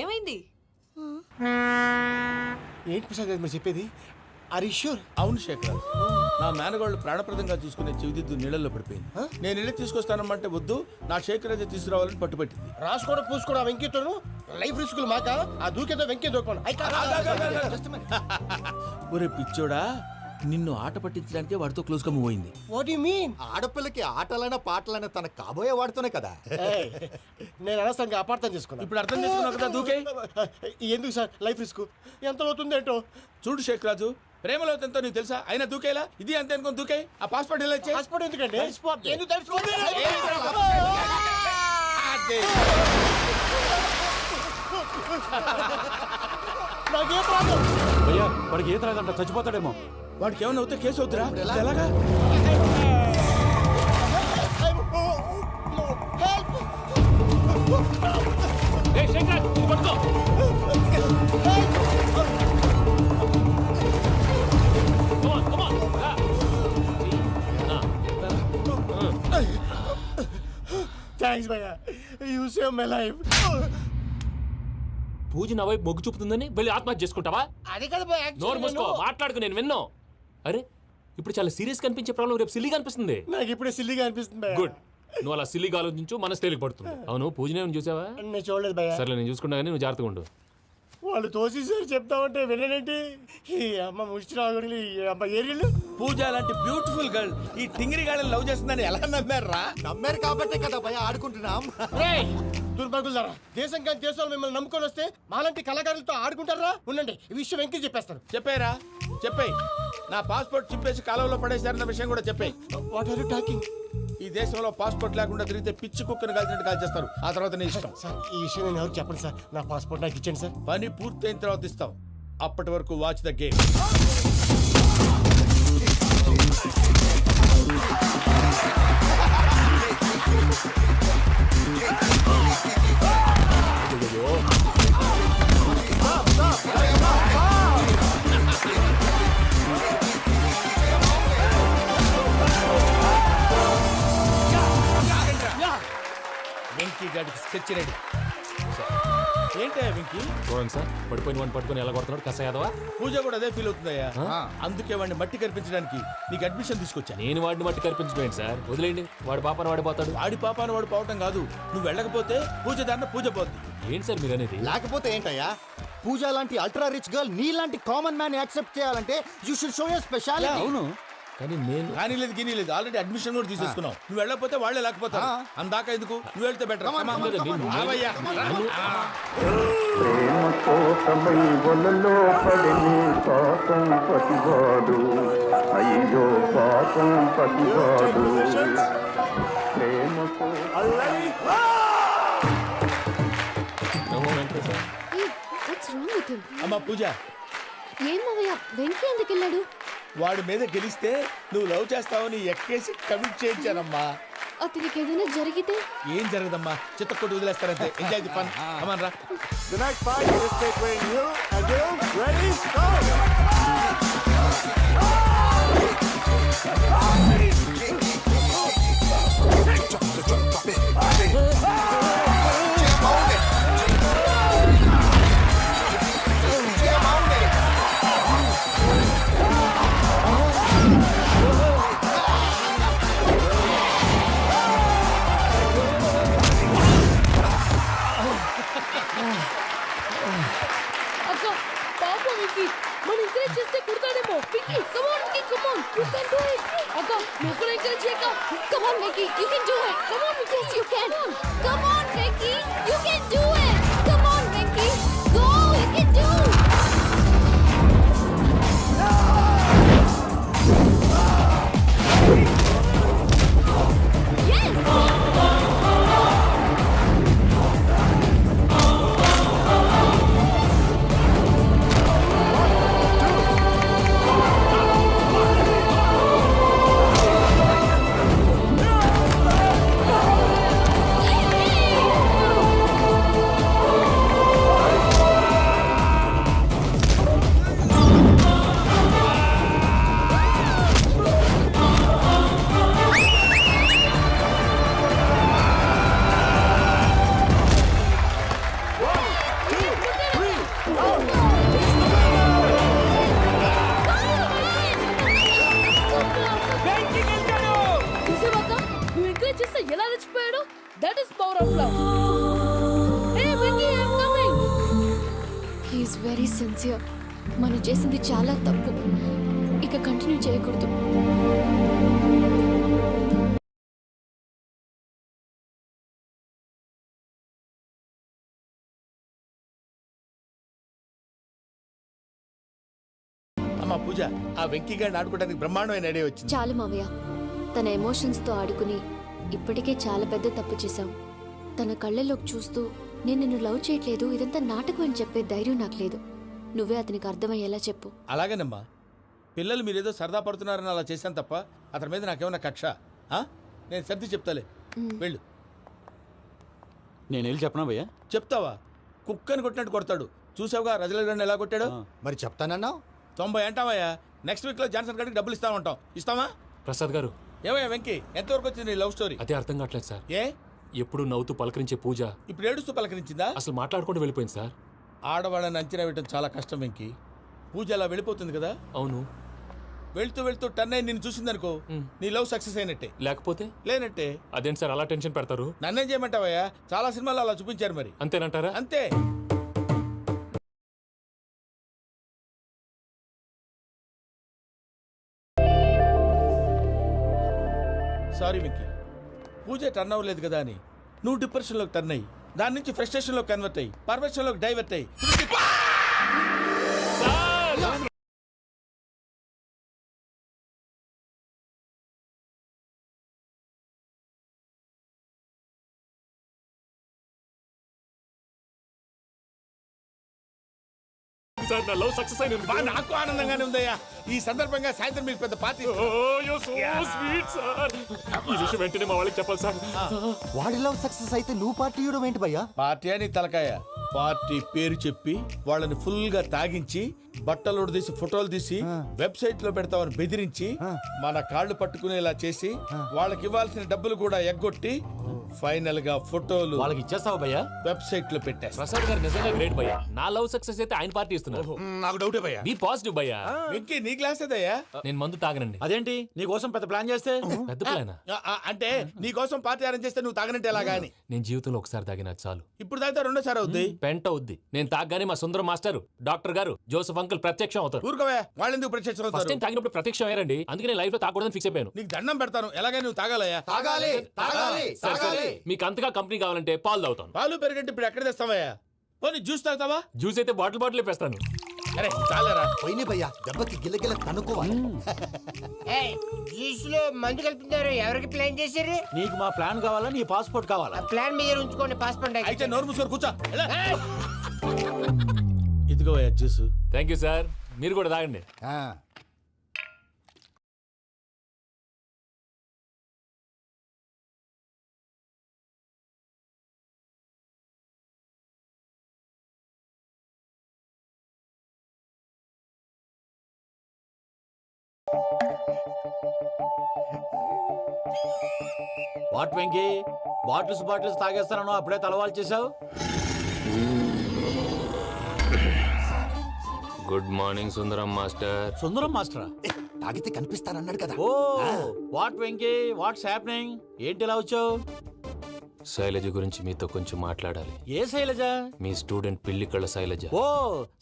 ఏమైంది? ఏంటి ప్రసాద్ గారు మీరు చెప్పేది? Are you sure? అవును శేఖర్, నా మేనగాళ్ళు ప్రాణప్రదంగా చూసుకునే చెవిదిద్దు నీళ్ళల్లో పడిపోయింది. నేను వెళ్ళి తీసుకొస్తానమ్మంటే వద్దు, నా శేఖర్ అయితే తీసుకురావాలని పట్టుబట్టింది. రాసుకోవడం పూసుకోవడం ఆ వెంకీతోను లైఫ్ రిస్కులు మాక ఆ దూకేదో వెంకీ దూకోను. ఒరే పిచ్చోడా, నిన్ను ఆట పట్టించడానికే వాడితో క్లోజ్ గా మూవ్ అయింది. What you mean? ఆడపిల్లకి ఆటలైనా పాటలైనా తన కాబోయే వాడుతూనే కదా. నేను అనవసరంగా అపార్థం చేసుకున్నా. ఇప్పుడు అర్థం చేసుకున్నావు కదా, దూకే. ఎందుకు సార్ లైఫ్ రిస్క్? ఎంత అవుతుంది ఏంటో చూడు శేఖర్ రాజు, ప్రేమలో ఎంతో నీకు తెలుసా? అయినా దూకేలా, ఇది అంతే అనుకుని దూకే. ఆ పాస్పోర్ట్ ఎలా ఇచ్చే? పాస్పోర్ట్ ఎందుకండి? ఎందుకు తెలుసుకోండి? నాకేం ప్రాబ్లం? భయ్యా వాడికి ఈత రాదంట, చచ్చిపోతాడేమో. వాడికి ఏమైనా అవుతే కేసు అవుతురా? ఎలాగా? థ్యాంక్స్ భయ్యా, యు సేవ్ మై లైఫ్. పూజ నా వైపు మొగ్గు చూపుతుందని వెళ్ళి ఆత్మహత్య చేసుకుంటావా? అది కదా భయ్యా, నోరు మూసుకో, మాట్లాడుకు, నేను విన్నో. అరే ఇప్పుడు చాలా సీరియస్ కనిపించే ప్రాబ్లం రేపు సిల్లీగా అనిపిస్తుంది. నాకు ఇప్పుడే సిల్లీగా అనిపిస్తుంది భయ్యా. గుడ్, నువ్వు అలా సిల్లీగా ఆలోచించు, మనసు తేలిక పడుతుంది. అవును, పూజనే చూసావా? నేను చూడలేదు భయ్యా. సర్లే, నేను చూసుకుంటా కానీ నువ్వు జాగ్రత్తగా ఉండు. వాళ్ళు తోసేసారు చెప్తామంటే విననేంటి? ఈ అమ్మ ముష్టి రాగుడి అమ్మ ఏరియలు. పూజ లాంటి బ్యూటిఫుల్ గర్ల్ ఈ టింగిరి గాళ్ళని లవ్ చేస్తుందని ఎలా నమ్మారా? నమ్మారు కాబట్టే కదా భయ ఆడుకుంటున్నాం. దుర్భగులారా, దేశం కానీ దేశాలు మిమ్మల్ని నమ్ముకొని వస్తే మాలాంటి కళాకారులతో ఆడుకుంటారా? ఉండండి, ఈ విషయం వెంకీ చెప్పేస్తాను. చెప్పారా? చెప్పేయ్. నా పాస్పోర్ట్ చింపేసి కాలువలో పడేశారన్న విషయం కూడా చెప్పేయ్. What are you talking? ఈ దేశంలో పాస్పోర్ట్ లేకుండా తిరిగితే పిచ్చి కుక్కను కాల్చినట్టు కాల్చేస్తారు. ఆ తర్వాత నీ ఇష్టం. సార్ ఈ విషయం నేను ఎవరు చెప్పండి సార్. నా పాస్పోర్ట్ నాకు ఇచ్చేయండి సార్. పని పూర్తయిన తర్వాత ఇస్తాం. అప్పటి వరకు వాచ్ ద గేమ్. వెంకీ గాడికి స్కెచ్ రెడీ. ఏంటా వెంకీ? చూడండి సార్, పడిపోయిన వాడిని పట్టుకొని ఎలా కొడుతున్నాడు కసయాదవా. పూజ కూడా అదే ఫీల్ అవుతుందయ్యా. అందుకే వాడిని మట్టి కనిపించడానికి నీకు అడ్మిషన్ తీసుకొచ్చాను. నేను వాడిని మట్టి కనిపించబోయింది సార్, వదిలేండి, వాడి పాపను వాడిపోతాడు. వాడి పాపాను వాడు పోవటం కాదు, నువ్వు వెళ్ళకపోతే పూజ దాన్న పూజ పోద్ది. ఏంటి సార్ మీరు అనేది? లేకపోతే ఏంటయ్యా, పూజ లాంటి అల్ట్రా రిచ్ గర్ల్ నీ లాంటి కామన్ మ్యాన్ యాక్సెప్ట్ చేయాలంటే you should show your speciality. అవును, కానీ నేను కానీ లేదు గిని లేదు, ఆల్రెడీ అడ్మిషన్ కూడా తీసేసుకున్నావు. నువ్వు వెళ్ళకపోతే వాళ్ళే లేకపోతారు. అందాక ఎందుకు, నువ్వు వెళ్తే బెటర్. ప్రేమ కోసమై వలలో పడిని పాపం పతివాడు, అయ్యో పాపం పతివాడు. ప్రేమ అమ్మా పూజ, ఏం మావయ్య, వెంకీ ఎందుకు వెళ్ళాడు? వాడి మీద గెలిస్తే నువ్వు లవ్ చేస్తావని ఎక్కేసి కమిట్ చేయించానమ్మా. అతనికి ఏదైనా జరిగితే? ఏం జరగదమ్మా, చిత్తకొట్టు వదిలేస్తారంతే. Enjoy the fun. కమాన్ రా. The next fight is between you and you. Ready? Go! అక్క, పాపం వెంకీ, మనం ఎంకరేజ్ చేస్తే కుడతాడేమో. Venky, come on Venky, come on, you can do it. అక్క, నువ్వు కూడా ఎంకరేజ్ చేయక. Come on Venky, you can do it. Come on, yes you can. Come on Venky, you can do it. Come on Venky, go, you can do. Yes. this power of love. Hey, Vicky, I'm coming. He is very sincere. మనం చేసింది చాలా తప్పు. ఇక continue చేయకూడదు. అమ్మా పూజ, ఆ వెంకీ గారిని ఆడుకోవడానికి బ్రహ్మాండమైన ఐడియా వచ్చింది. చాలు మావయ్య. తన ఎమోషన్స్తో ఆడుకుని ఇప్పటికే చాలా పెద్ద తప్పు చేశావు. తన కళ్ళలోకి చూస్తూ నేను నిన్ను లవ్ చేయట్లేదు, ఇదంతా నాటకం అని చెప్పే ధైర్యం నాకు లేదు. నువ్వే అతనికి అర్థమయ్యేలా చెప్పు. అలాగేనమ్మా, పిల్లలు మీరేదో సరదా పడుతున్నారని అలా చేశాను తప్ప అతని మీద నాకేమన్నా కక్ష? నేను సర్ది చెప్తాలే, వెళ్ళు. నేను వెళ్ళి చెప్పనా భయ్యా? చెప్తావా? కుక్కని కొట్టినట్టు కొడతాడు. చూసావుగా రజలగడ్ని ఎలా కొట్టాడు? మరి చెప్తానన్నావు. 90 అంటావయ్యా. నెక్స్ట్ వీక్ లో జాన్సన్ గారికి డబ్బులు ఇస్తామంటాం. ఇస్తావా? ప్రసాద్ గారు, ఏమయ్యా వెంకీ, ఎంతవరకు వచ్చింది నీ లవ్ స్టోరీ? అదే అర్థం కావట్లేదు సార్. ఏ ఎప్పుడు నవ్వుతూ పలకరించే పూజ ఇప్పుడు ఏడుస్తూ పలకరించిందా? అసలు మాట్లాడుకుంటూ వెళ్ళిపోయింది సార్. ఆడవాళ్ళని అంచనా వేయడం చాలా కష్టం వెంకీ. పూజ అలా వెళ్ళిపోతుంది కదా. అవును. వెళ్తూ వెళ్తూ టర్న్ అయి నిన్ను చూసిందనుకో, నీ లవ్ సక్సెస్ అయినట్టే. లేకపోతే లేనట్టే. అదేంటి సార్ అలా టెన్షన్ పెడతారు? నన్నేం చేయమంటావయ్యా? చాలా సినిమాలు అలా చూపించారు మరి. అంతేనంటారా? అంతే. సారీ మిక్కీ, పూజ టర్న్ అవ్వలేదు కదా అని నువ్వు డిప్రెషన్లోకి టర్న్ అయ్యి దాని నుంచి ఫ్రస్ట్రేషన్లోకి కన్వర్ట్ అయ్యి పర్వర్షన్లోకి డైవర్ట్ అయ్యి సార్ నా లవ్ సక్సెస్ అయిన నాకు ఆనందంగానే ఉందయ్యా. ఈ సందర్భంగా సాయంత్రం మీకు పెద్ద పార్టీ. Sweet sir. ఈ విషయం వెంటనే మా వాళ్ళకి చెప్పాలి సార్. వాడి లవ్ సక్సెస్ అయితే నువ్వు పార్టీ ఇవ్వడం ఏంటి భయ్యా? పార్టీ అని తలకాయ. పార్టీ పేరు చెప్పి వాళ్ళని ఫుల్ గా తాగించి బట్టలు తీసి ఫోటోలు తీసి వెబ్సైట్ లో పెడతామని బెదిరించి మన కాళ్ళు పట్టుకునేలా చేసి వాళ్ళకి ఇవ్వాల్సిన డబ్బులు కూడా ఎగ్గొట్టి ఫైనల్ గా ఫోటోలు వాళ్ళకి ఇచ్చేస్తావా భయ్యా? వెబ్సైట్ లో పెట్టేస్తా. ప్రసాద్ గారు నిజంగా గ్రేట్ భయ్యా. నా లవ్ సక్సెస్ అయితే ఆయన పార్టీ ఇస్తున్నారు. నాకు డౌటే భయ్యా. బీ పాజిటివ్ భయ్యా. వెంకీ నీ గ్లాస్ ఏదయ్యా? నేను మందు తాగనండి. అదేంటి నీ కోసం పెద్ద ప్లాన్ చేస్తే? పెద్ద ప్లానా? అంటే నీ కోసం పార్టీ అరేంజ్ చేస్తే నువ్వు తాగనంటే ఎలాగా అని. నేను జీవితంలో ఒకసారి తాగినా చాలు. ఇప్పుడు తాగితే రెండోసారి అవుద్ది. పెంట అవుద్ది. నేను తాగగానే మా సుందరం మాస్టర్, డాక్టర్ గారు, జోసఫ్ అంకుల్ ప్రత్యక్షం అవుతారు. ఊరుకోవే, వాళ్ళు ఎందుకు ప్రత్యక్షం ఫస్ట్ అవుతారు? టైం తాగినప్పుడు ప్రత్యక్షం అయ్యారండి. అందుకే నేను లైఫ్ లో తాగకూడదని ఫిక్స్ అయిపోయాను. నీకు దండం పెడతాను, ఎలాగే నువ్వు తాగాలయ్యా. తాగాలి తాగాలి సరే సరే, మీకు అంతగా కంపెనీ కావాలంటే పాలు తాగుతాను. పాలు పెరిగంటే ఇప్పుడు ఎక్కడ తెస్తావయ్యా? పోనీ జ్యూస్ తాగుతావా? జ్యూస్ అయితే బాటిల్ వేస్తాను. అరే చాలరా. పోయినే భయ్యా, దెబ్బకి గిల్లగిల్ల తనుకోవాలి. జ్యూస్ లో మందు కలుపుతున్నారు. ఎవరికి ప్లాన్ చేశారు? నీకు మా ప్లాన్ కావాలా, నీ పాస్పోర్ట్ కావాలా? ప్లాన్ మీద ఉంచుకోండి, పాస్పోర్ట్ అయితే నోరు మూసుకొని కూర్చో. ఇదిగోయ్యా జ్యూస్. Thank you sir. మీరు కూడా తాగండి. వాట్ వెంకీ, బాటిల్స్ తాగేస్తాను అప్పుడే తలవాలు చేసావు. Good morning Sundaram master. Sundaram మాస్టరా? తాగితే కనిపిస్తానన్నాడు కదా. Oh what Venky, what's happening? ఏంటి ఇలా వచ్చావు? శైలజ గురించి మీతో కొంచెం మాట్లాడాలి. ఏ శైలజ? మీ స్టూడెంట్ పిల్లి కళ్ళ శైలజ. ఓ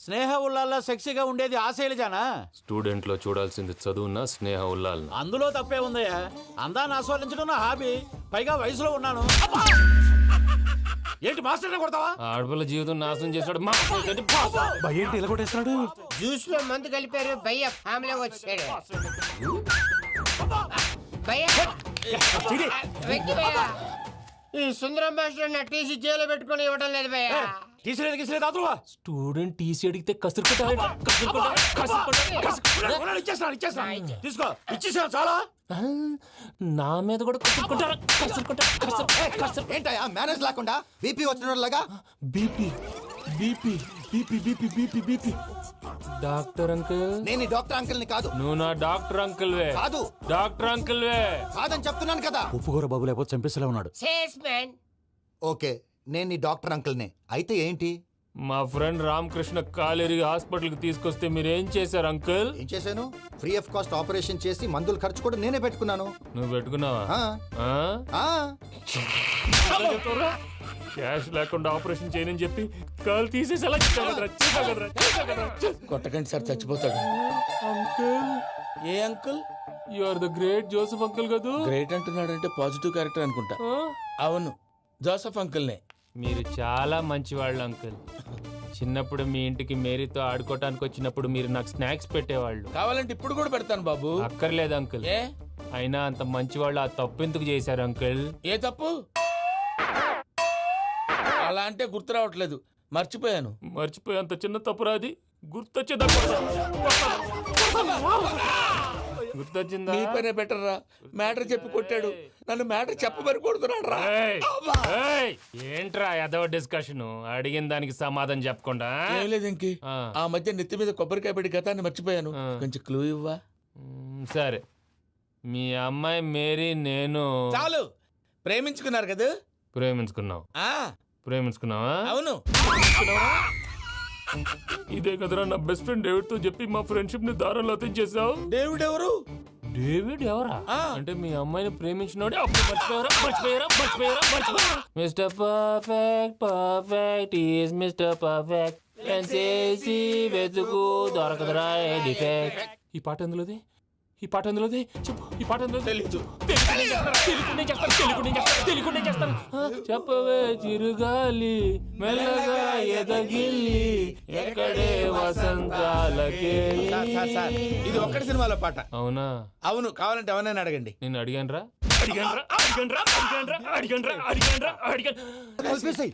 స్నేహ ఉల్లాల్లో సెక్సీగా ఉండేది ఆ శైలజానా? స్టూడెంట్ లో చూడాల్సింది చదువున్న స్నేహ ఉల్లాల్. అందులో తప్పే ఉందయ్యా. అందాన్ని ఆస్వాదించడం నా హాబీ. పైగా వయసులో ఉన్నాను. ఏంటి మాస్టర్ కొడతావా? ఆడపిల్ల జీవితం నాశనం చేశాడు. ఏంటి ఇలా కొట్టేస్తున్నాడు? జ్యూస్ లో మందు కలిపారు. భయ్య ఫ్యామిలీ వచ్చాడు. భయ్య వెక్కి భయ్య, ఈ సుందరం మాస్టర్ నా టీసీ జైల్లో పెట్టుకొని ఇవ్వడం లేదు భయ్య. తీసిలేదు అదువా. స్టూడెంట్ టీసీ అడిగితే కసురుకుంటా. తీసుకో, ఇచ్చేసా చాలా. నా మీద కూడా కసురుకుంటారా? ఏంటయ్యా మేనేజ్ లేకుండా బీపీ వచ్చిన లాగా? BP BP BP BP BP BP. Doctor uncle, నేను ఈ డాక్టర్ అంకుల్ ని కాదు. నువ్వు నా డాక్టర్ అంకుల్ వే. కాదు. డాక్టర్ అంకుల్ వే. కాదని చెప్తున్నాను కదా. ఉప్పుకూర బాబు లేకపోతే చంపేసేలా ఉన్నాడు. Sales man. ఓకే, నేను నీ డాక్టర్ అంకుల్ నే. అయితే ఏంటి? మా ఫ్రెండ్ రామకృష్ణ కాలేరికి హాస్పిటల్కి తీసుకొస్తే మీరు ఏం చేశారు అంకుల్? ఏం చేశాను? ఫ్రీ ఆఫ్ కాస్ట్ ఆపరేషన్ చేసి మందుల ఖర్చు కూడా నేనే పెట్టుకున్నాను. నువ్వు పెట్టుకున్నావా? ఆ, ఆ? ఆ. క్యాష్ లేకుండా ఆపరేషన్ చేయనని చెప్పి కాలు తీసేసి ఎలా చేసావు కదరా? కొట్టకండి సార్, చచ్చిపోతాడు. అంకుల్, ఏ uncle? You are the great Joseph uncle కదూ? గ్రేట్ అంటున్నాడంటే పాజిటివ్ క్యారెక్టర్ అనుకుంటా. అవును, జోసఫ్ అంకుల్నే. మీరు చాలా మంచివాళ్ళు అంకుల్. చిన్నప్పుడు మీ ఇంటికి మేరీతో ఆడుకోవటానికి వచ్చినప్పుడు మీరు నాకు స్నాక్స్ పెట్టేవాళ్ళు. కావాలంటే ఇప్పుడు కూడా పెడతాను బాబు. అక్కర్లేదు అంకుల్. ఏ అయినా అంత మంచివాళ్ళు ఆ తప్పు ఎందుకు చేశారు అంకుల్? ఏ తప్పు? అలా అంటే గుర్తు రావట్లేదు, మర్చిపోయాను. మర్చిపోయి అంత చిన్న తప్పురా అది? గుర్తొచ్చిందా? గుర్తొచ్చిందా? నీ పనే బెటర్ రా. మ్యాటర్ చెప్పి కొట్టాడు, నన్ను మ్యాటర్ చెప్పమని కొడుతున్నాడు రా. ఏయ్, ఏయ్, ఏంట్రా ఎదవ డిస్కషన్? అడిగిన దానికి సమాధానం చెప్పకుండా? ఏం లేదు ఇంకి. ఆ. ఆ మధ్య నెత్తి మీద కొబ్బరికాయ పెట్టి గతాన్ని మర్చిపోయాను. ఆ. కొంచెం క్లూ ఇవ్వా? సరే, మీ అమ్మాయి మేరీ నేను చాలు, ప్రేమించుకున్నారు కదా? ప్రేమించుకున్నావు. ఆ ప్రేమించుకున్నావా? అవును. ఇదే కదరా నా బెస్ట్ ఫ్రెండ్ డేవిడ్ తో చెప్పి మా ఫ్రెండ్షిప్ ని దారంలో తెచ్చేసావు. డేవిడ్ ఎవరు? డేవిడ్ ఎవరా? ఆ. అంటే మీ అమ్మాయిని ప్రేమించినోడే అప్పుడు మర్చిపోయారా? Mister perfect, perfect is mister perfect. చేసి వెతుకు దొరకదురా డిఫెక్ట్. ఈ పాట ఎందులోది? చెప్పు, ఈ పాట ఎందులో? తెలీదు. తెలుగునే చేస్తాను. చెప్పవే చిరుగాలి మెల్లగా ఎదగిల్లి ఎక్కడే వసంతాలకే. సార్, ఇది ఒక్కటి సినిమాలో పాట. అవునా? అవును, కావాలంటే ఎవరైనా అడగండి. నేను అడిగాను రా. కలిపేసేయ్.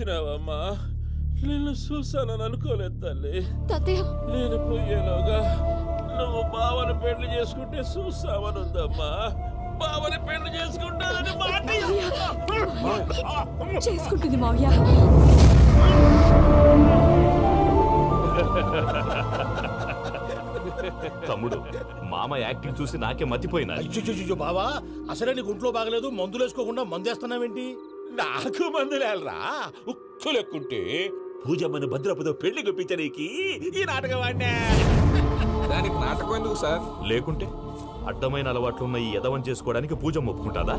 వచ్చినావమ్మా. నిన్ను చూసానని అనుకోలేదు తల్లి. తాతయ్య నేను పోయేలోగా నువ్వు బావని పెళ్లి చేసుకుంటే చూస్తావని ఉందమ్మా. బావని పెళ్లి చేసుకుంటానని మాట చేసుకుంటుంది మావయ్య. తమ్ముడు మామ యాక్టింగ్ చూసి నాకే మతిపోయినా. అయ్యో బావా, అసలే నీకు ఒంట్లో బాగలేదు, మందులు వేసుకోకుండా మందు వేస్తున్నావేంటి? నాకు మందులేలరా ఉక్కు లెక్కుంటే పూజమ్మని భద్రపదో పెళ్లి గుప్పించడానికి ఈ నాటకం ఆడినా. దానికి నాటకం ఎందుకు సార్? లేకుంటే అడ్డమైన అలవాట్లు ఉన్న ఈ యదవం చేసుకోవడానికి పూజ ఒప్పుకుంటాదా?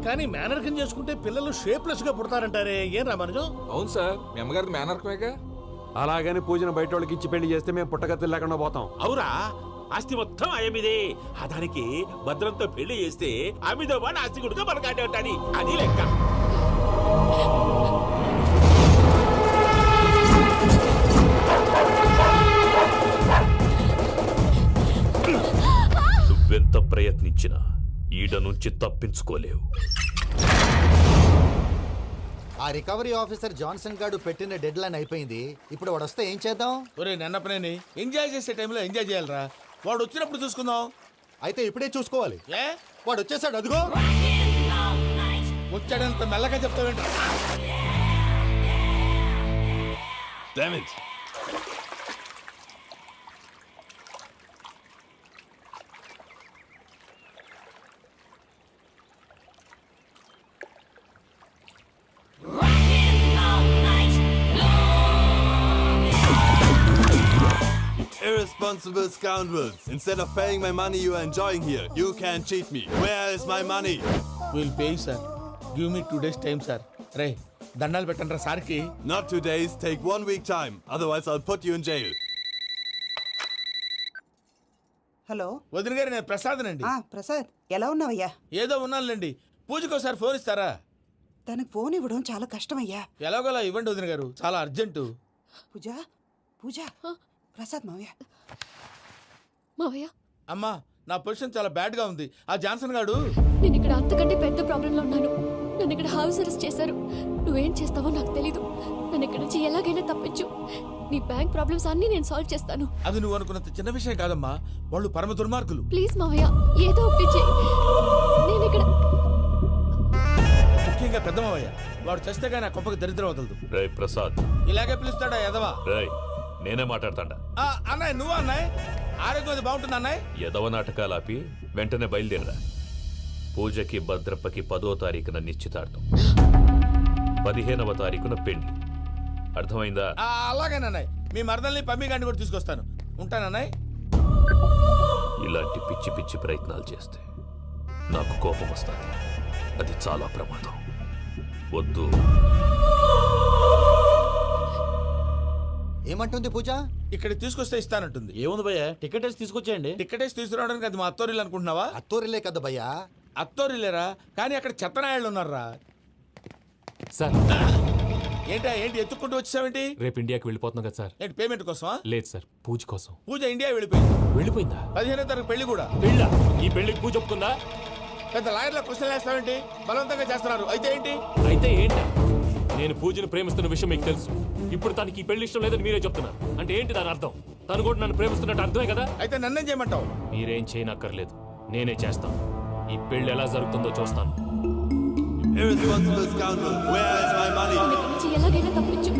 కానీ మేనర్కం చేసుకుంటే పిల్లలు షేప్లెస్ గా పుడతారంటారే, ఏం రామానుజం? అవును సార్, మీ అమ్మగారిది మేనర్కమేగా. అలాగని పూజను బయట వాళ్ళకి ఇచ్చి పెళ్లి చేస్తే మేము పుట్టగతులు లేకుండా పోతాం. అవురా, ఆస్తి మొత్తం ఆయమిదే. ఆ దానికి భద్రంతో పెళ్లి చేస్తే ఆమెతో వాడు ఆస్తి గుడిగా మనకాడే ఉంటాని, అది లెక్క. నువ్వెంత ప్రయత్నించినా ఈడ నుంచి తప్పించుకోలేవు. ఆ రికవరీ ఆఫీసర్ జాన్సన్ గారు పెట్టిన డెడ్ లైన్ అయిపోయింది. ఇప్పుడు వాడు వస్తే ఏం చేద్దాం? ఒరే నన్నపనేని, ఎంజాయ్ చేసే టైంలో ఎంజాయ్ చేయాలరా. వాడు వచ్చినప్పుడు చూసుకుందాం. అయితే ఇప్పుడే చూసుకోవాలి. ఏ వాడు వచ్చేసాడు, అదిగో. వచ్చాడంత మెల్లగా చెప్తావేంట? Irresponsible scoundrels. Instead of paying my money you are enjoying here, you can cheat me. Where is my money? Will pay sir. Give me 2 days time sir. రే దండాలు పెట్టండి రా సార్కి. Not 2 days, take 1 week time. Otherwise I'll put you in jail. Hello వదిన గారు, నేను ప్రసాదనండి. ప్రసాద్, ఎలా ఉన్నావయ్యా? ఏదో ఉన్నానులేండి. పూజకి ఒకసారి ఫోన్ ఇస్తారా? తనకు ఫోన్ ఇవ్వడం చాలా కష్టమయ్యా. ఎలాగోలా ఇవ్వండి వదిన గారు, చాలా అర్జెంటు. పూజ పూజ ప్రసాద్ మావయ్య. మావయ్య అమ్మా, నా పొజిషన్ చాలా బ్యాడ్ గా ఉంది. ఆ జాన్సన్ గాడు. నేను ఇక్కడ అంతకంటే పెద్ద ప్రాబ్లంలో ఉన్నాను. నన్ను ఇక్కడ హౌస్ అరెస్ట్ చేశారు. నువ్వేం చేస్తావో నాకు తెలీదు. నన్ను ఇక్కడ నుంచి ఎలాగైనా తప్పించు. నీ బ్యాంక్ ప్రాబ్లమ్స్ అన్నీ నేను సాల్వ్ చేస్తాను. అది నువ్వు అనుకున్నంత చిన్న విషయం కాదమ్మా. వాళ్ళు పరమ దుర్మార్గులు. ప్లీజ్ మావయ్య, ఏదో ఒకటి చెయ్యి. నేను ఇక్కడ ముఖ్యంగా పెద్దమావయ్య, వాడు చేస్తే కానీ ఆ కొంపకి దరిద్రం వదలదు. రేయ్ ప్రసాద్. ఇలాగే పిలుస్తాడా ఎదవా? రేయ్ నేనే మాట్లాడతాడా? అన్నయ్య, నువ్వు అన్నయ్య. ఆరోగ్యం అది బాగుంటుంది అన్నయ్య. యదవ నాటకాలు ఆపి వెంటనే బయలుదేరరా. పూజకి భద్రప్పకి 10వ తారీఖున నిశ్చితార్థం, 15వ తారీఖున పెళ్లి. అర్థమైందా? అలాగేనన్నయ్య. మీ మరదల్ని పమ్మి గాండి కూడా తీసుకొస్తాను. ఉంటానన్నయ్య. ఇలాంటి పిచ్చి పిచ్చి ప్రయత్నాలు చేస్తే నాకు కోపం వస్తుంది. అది చాలా ప్రమాదం. వద్దు. ఏమంటుంది పూజ? ఇక్కడ తీసుకొస్తే ఇస్తానంటుంది. ఏముంది భయ్య, టికెట్ వేసి తీసుకొచ్చేయండి. టికెట్ వేసి తీసుకురావడానికి అది మా అత్తోరిల్లు అనుకుంటున్నావా? అత్తూరిలే కదా భయ్యా. అత్తోరిల్లేరా, కానీ అక్కడ చెత్తనాయాళ్ళు ఉన్నారా. సార్, ఏంటి ఎత్తుక్కుంటూ వచ్చావేంటి? రేపు ఇండియాకి వెళ్ళిపోతున్నాం కదా సార్. ఏంటి పేమెంట్ కోసమా? లేదు సార్, పూజ కోసం. పూజ ఇండియా వెళ్ళిపోయింది. వెళ్ళిపోయిందా? 15వ తారీఖు పెళ్లి కూడా. పెళ్ళా? ఈ పెళ్లికి పూజ ఒప్పుకుందా? పెద్ద లాయర్ల క్వశ్చన్ వేస్తావేంటి? బలవంతంగా చేస్తున్నారు. అయితే ఏంటి? అయితే ఏంటి? నేను పూజను ప్రేమిస్తున్న విషయం మీకు తెలుసు. ఇప్పుడు తనకి ఈ పెళ్లి ఇష్టం లేదని మీరే చెప్తున్నారు. అంటే ఏంటి దాని అర్థం? తను కూడా నన్ను ప్రేమిస్తున్నట్టు అర్థమే కదా? అయితే నన్నేం చేయమంటావు? మీరేం చేయనక్కర్లేదు, నేనే చేస్తాను. ఈ పెళ్లి ఎలా జరుగుతుందో చూస్తాను. Irresponsible scoundrel. Where is my money? నన్ను ఇక్కడ నుంచి ఎలాగైనా తప్పించు.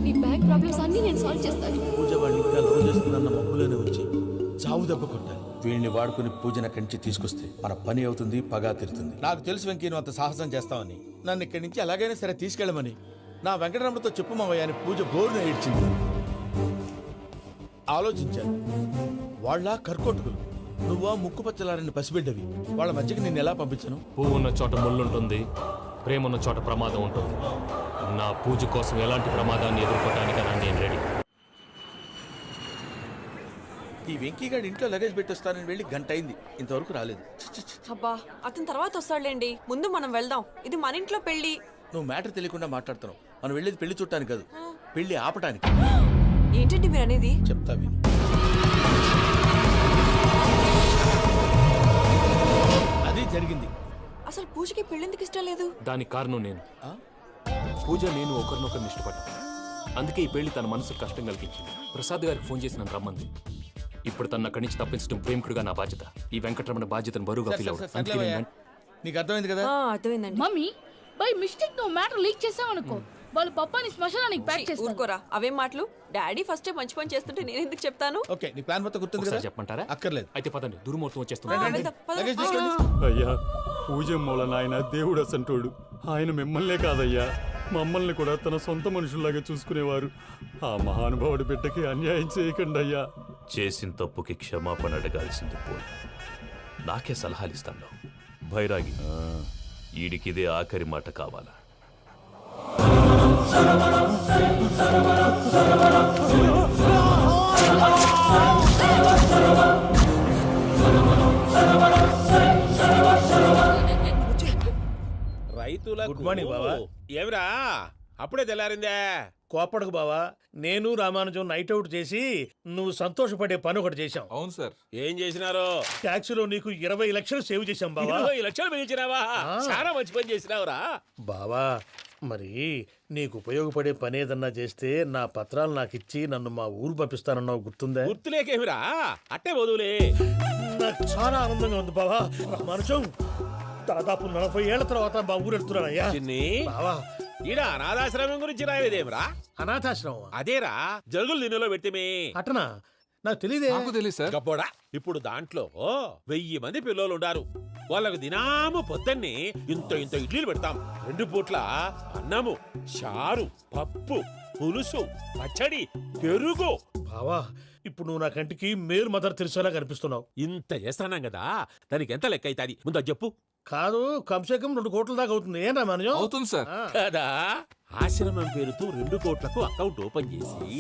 నీ బ్యాంక్ ప్రాబ్లమ్స్ అన్నీ నేను సాల్వ్ చేస్తాను. పూజ వాడిని ఇంకా లవ్ చేస్తుందన్న మబ్బులోనే వచ్చి చావు దెబ్బ కొట్టాలి. వీళ్ళని వాడుకుని పూజన కంచి తీసుకొస్తే మన పని అవుతుంది, పగా తీరుతుంది. నాకు తెలుసు వెంకీ నువ్వు అంత సాహసం చేస్తావని. నన్ను ఇక్కడి నుంచి ఎలాగైనా సరే తీసుకెళ్ళమని నా వెంకటరమణతో చెప్పు మావయ్య అని పూజ బోరున ఏడ్చింది. ఆలోచించాను. వాళ్ళ కర్కోటకులు, నువ్వా ముక్కుపచ్చలారని పసిబిడ్డవి. వాళ్ళ మధ్యకి నేను ఎలా పంపించను? పువ్వు ఉన్న చోట ముళ్ళుంటుంది, ప్రేమ ఉన్న చోట ప్రమాదం ఉంటుంది. నా పూజ కోసం ఎలాంటి ప్రమాదాన్ని ఎదుర్కోవడానికైనా నేను రెడీ. ఈ వెంకీగాడి ఇంట్లో లగేజ్ పెట్టొస్తానని వెళ్ళి గంట అయింది, ఇంతవరకు రాలేదు. అబ్బా, అతని తర్వాత వస్తాడులేండి. ముందు మనం వెళ్దాం. ఇది మన ఇంట్లో పెళ్లి. నువ్వు మ్యాటర్ తెలియకుండా మాట్లాడుతున్నావు. మనం వెళ్ళేది పెళ్లి చుట్టానికి కాదు, పెళ్లి ఆపటానికి. ఏంటండి మీరు అనేది? చెప్తా విను. అది జరిగింది. అసలు పూజకి పెళ్ళెందుకు ఇష్టం లేదు? దానికి కారణం నేను. పూజ నేను ఒకరినొకరిని ఇష్టపడ్డాను. అందుకే ఈ పెళ్లి తన మనసుకు కష్టం కలిగించింది. ప్రసాద్ గారికి ఫోన్ చేసి నన్ను రమ్మంది. ఇప్పుడు తన అక్కడి నుంచి తప్పించడం ప్రేమికుడిగా నా బాధ్యత. ఈ వెంకటరమణ బాధ్యతను బరువుగా ఫీల్ అవ్వదు. అందుకే నేను నీకు అర్థమైంది కదా? అర్థమైందండి. మమ్మీ బై మిస్టేక్ నువ్వు మ్యాటర్ లీక్ చేసావనుకో, వాళ్ళు పప్పాని శ్మశానానికి ప్యాక్ చేస్తారు. ఊరుకోరా, అవేం మాటలు. డాడీ ఫస్ట్ మంచి పని చేస్తుంటే నేను ఎందుకు చెప్తాను? ఓకే, నీ ప్లాన్ మొత్తం గుర్తుంది కదా? చెప్పమంటారా? అక్కర్లేదు. అయితే పదండి, దుర్ముహూర్తం వచ్చేస్తుంది. లగేజ్ తీసుకోండి. అయ్యా పూజమ్మోళ నాయన దేవుడు అసంటోడు. ఆయన మిమ్మల్నే కాదయ్యా, మమ్మల్ని కూడా తన సొంత మనుషుల్లాగా చూసుకునేవారు. ఆ మహానుభావుడి బిడ్డకి అన్యాయం చేయకండి అయ్యా. చేసిన తప్పుకి క్షమాపణ అడగాల్సింది పోయి నాకే సలహాలు ఇస్తాను. భైరాగి, ఈడికిదే ఆఖరి మాట కావాలా? రైతులకు గుడ్ మార్నింగ్ బావా. ఏమిరా అప్పుడే తెల్లారిందే? కోపడకు బావా, నేను రామానుజం నైట్ అవుట్ చేసి నువ్వు సంతోషపడే పని ఒకటి చేశాం. అవును సార్. ఏం చేసినారు? ట్యాక్సీలో నీకు 20 లక్షలు సేవ్ చేశాం బావా. 20 లక్షలు మిగిల్చినావా? చాలా మంచి పని చేసినావురా బావా. మరి నీకు ఉపయోగపడే పని ఏదన్నా చేస్తే నా పత్రాలు నాకు ఇచ్చి నన్ను మా ఊరు పంపిస్తానన్నావు, గుర్తుందా? గుర్తులేకేమిరా, అట్టే వదులే. నాకు చాలా ఆనందంగా ఉంది బావా. రామానుజం దాదాపు 40 ఏళ్ల తర్వాత మా ఊరు వెళ్తున్నానయ్యా. బావా, ఈడ అనాథాశ్రమం గురించి రాయలేదేమిరా? అనాథాశ్రమం అదేరా, జరుగులు దీనిలో పెట్టిమే. అటనా? నాకు తెలియదే. నాకు తెలియదు సార్. గబ్బోడా, ఇప్పుడు దాంట్లో 1000 మంది పిల్లలు ఉండారు. వాళ్ళకు దినాము పొద్దున్నే ఇంత ఇంత ఇడ్లీలు పెడతాం. 2 పూట్ల అన్నము, చారు, పప్పు, పులుసు, పచ్చడి, పెరుగు. బావా, ఇప్పుడు నువ్వు నా కంటికి మేరు మదర్ తెలిసేలా కనిపిస్తున్నావు. ఇంత చేస్తానం కదా, దానికి ఎంత లెక్క అవుతుంది ముందు అది చెప్పు. కాదు, కమ్సే కమ్ 2 కోట్ల దాకా అవుతుంది. ఏం రామానుజం? అవుతుంది సార్. కదా, ఆశ్రమం పేరుతో 2 కోట్లకు అకౌంట్ ఓపెన్ చేసి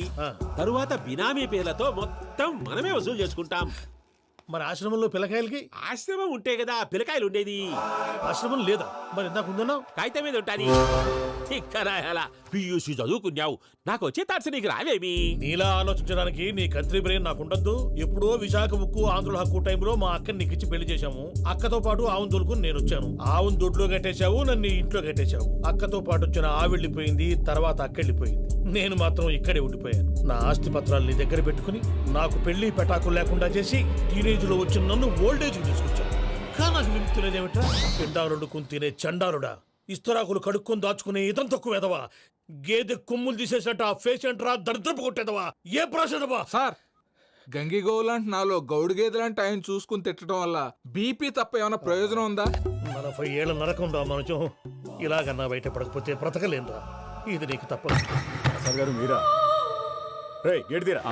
తరువాత బినామీ పేర్లతో మొత్తం మనమే వసూలు చేసుకుంటాం. మరి ఆశ్రమంలో పిల్లకాయలకి? ఆశ్రమం ఉంటే కదా పిల్లకాయలు ఉండేది. ఆశ్రమం లేదా? మరి ఇందాక ఉందన్నావు. కాగితం మీద ఉంటాది. పియూసీ చదువుకున్నావు, నాకు వచ్చే తాట్స్ నీకు రావేమి? నీలా ఆలోచించడానికి నీ కంత్రి బ్రెయిన్ నాకు ఉండద్దు. ఎప్పుడో విశాఖ ఉక్కు ఆంధ్రుల హక్కు టైంలో మా అక్కని నీకిచ్చి పెళ్లి చేశాము. అక్కతో పాటు ఆవును దొడుకుని నేను వచ్చాను. ఆవును దొడ్లో కట్టేశావు, నన్ను ఇంట్లో కట్టేశావు. అక్కతో పాటు వచ్చిన ఆవిళ్ళిపోయింది, తర్వాత అక్కెళ్ళిపోయింది. నేను మాత్రం ఇక్కడే ఉండిపోయాను. నా ఆస్తి పత్రాలు నీ దగ్గర పెట్టుకుని నాకు పెళ్లి పెటాకులు లేకుండా చేసి టీనేజ్ లో వచ్చిన నన్ను ఓల్డేజ్ తీసుకొచ్చాను. కానీ నాకు విముక్తులేదేమిట్రా? పిండారుడుకుని తినే చండాలుడా, ఇస్తరాకులు కడుక్కొని దాచుకునే ఇతం తక్కువ ఎదవా, గేదె కొమ్ములు తీసేసట ఆ పేషెంట్ రా దరిద్రపు కొట్టేదవా, ఏ ప్రాసెదవా? సార్, గంగి గోవులాంటి నాలో గౌడు గేదెలాంటి ఆయన చూసుకుని తిట్టడం వల్ల బీపీ తప్ప ఏమైనా ప్రయోజనం ఉందా? 40 ఏళ్ల నరకం రా మనచం. ఇలాగన్నా బయటపడకపోతే బ్రతకలేనురా. ఇది నీకు తప్పదు. సార్ గారు మీరా? రే గేట్ తీరా.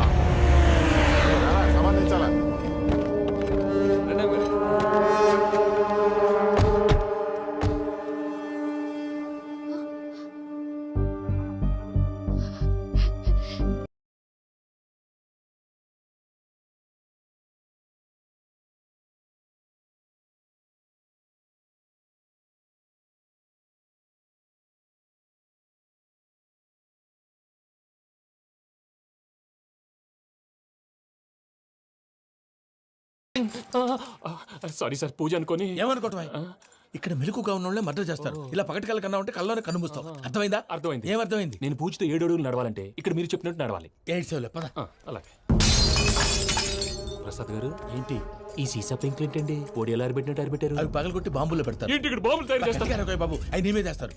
సంబంధించాలా? సారీ సార్, పూజ అనుకోని. ఏమనుకోవటం? ఇక్కడ మెలకుగా ఉన్న వాళ్ళే మర్డర్ చేస్తారు. ఇలా పగటి కళ్ళ కన్నా ఉంటే కళ్ళలోనే కనుమూస్తావు. అర్థమైందా? అర్థమైంది. ఏమర్థమైంది? నేను పూజతో 7 అడుగులు నడవాలంటే ఇక్కడ మీరు చెప్పినట్టు నడవాలి. 8 సేవలే పద. అలాగే. ప్రసాద్ గారు, ఏంటి ఈ సీసా పెంకులు ఏంటండి? పొడి ఎలా అరబెట్టినట్టు అరబెట్టారు? అవి పగలగొట్టి బాంబుల్లో పెడతారు. ఏంటి ఇక్కడ బాంబులు తయారు చేస్తారు? బాబు, అవి నేమే చేస్తారు.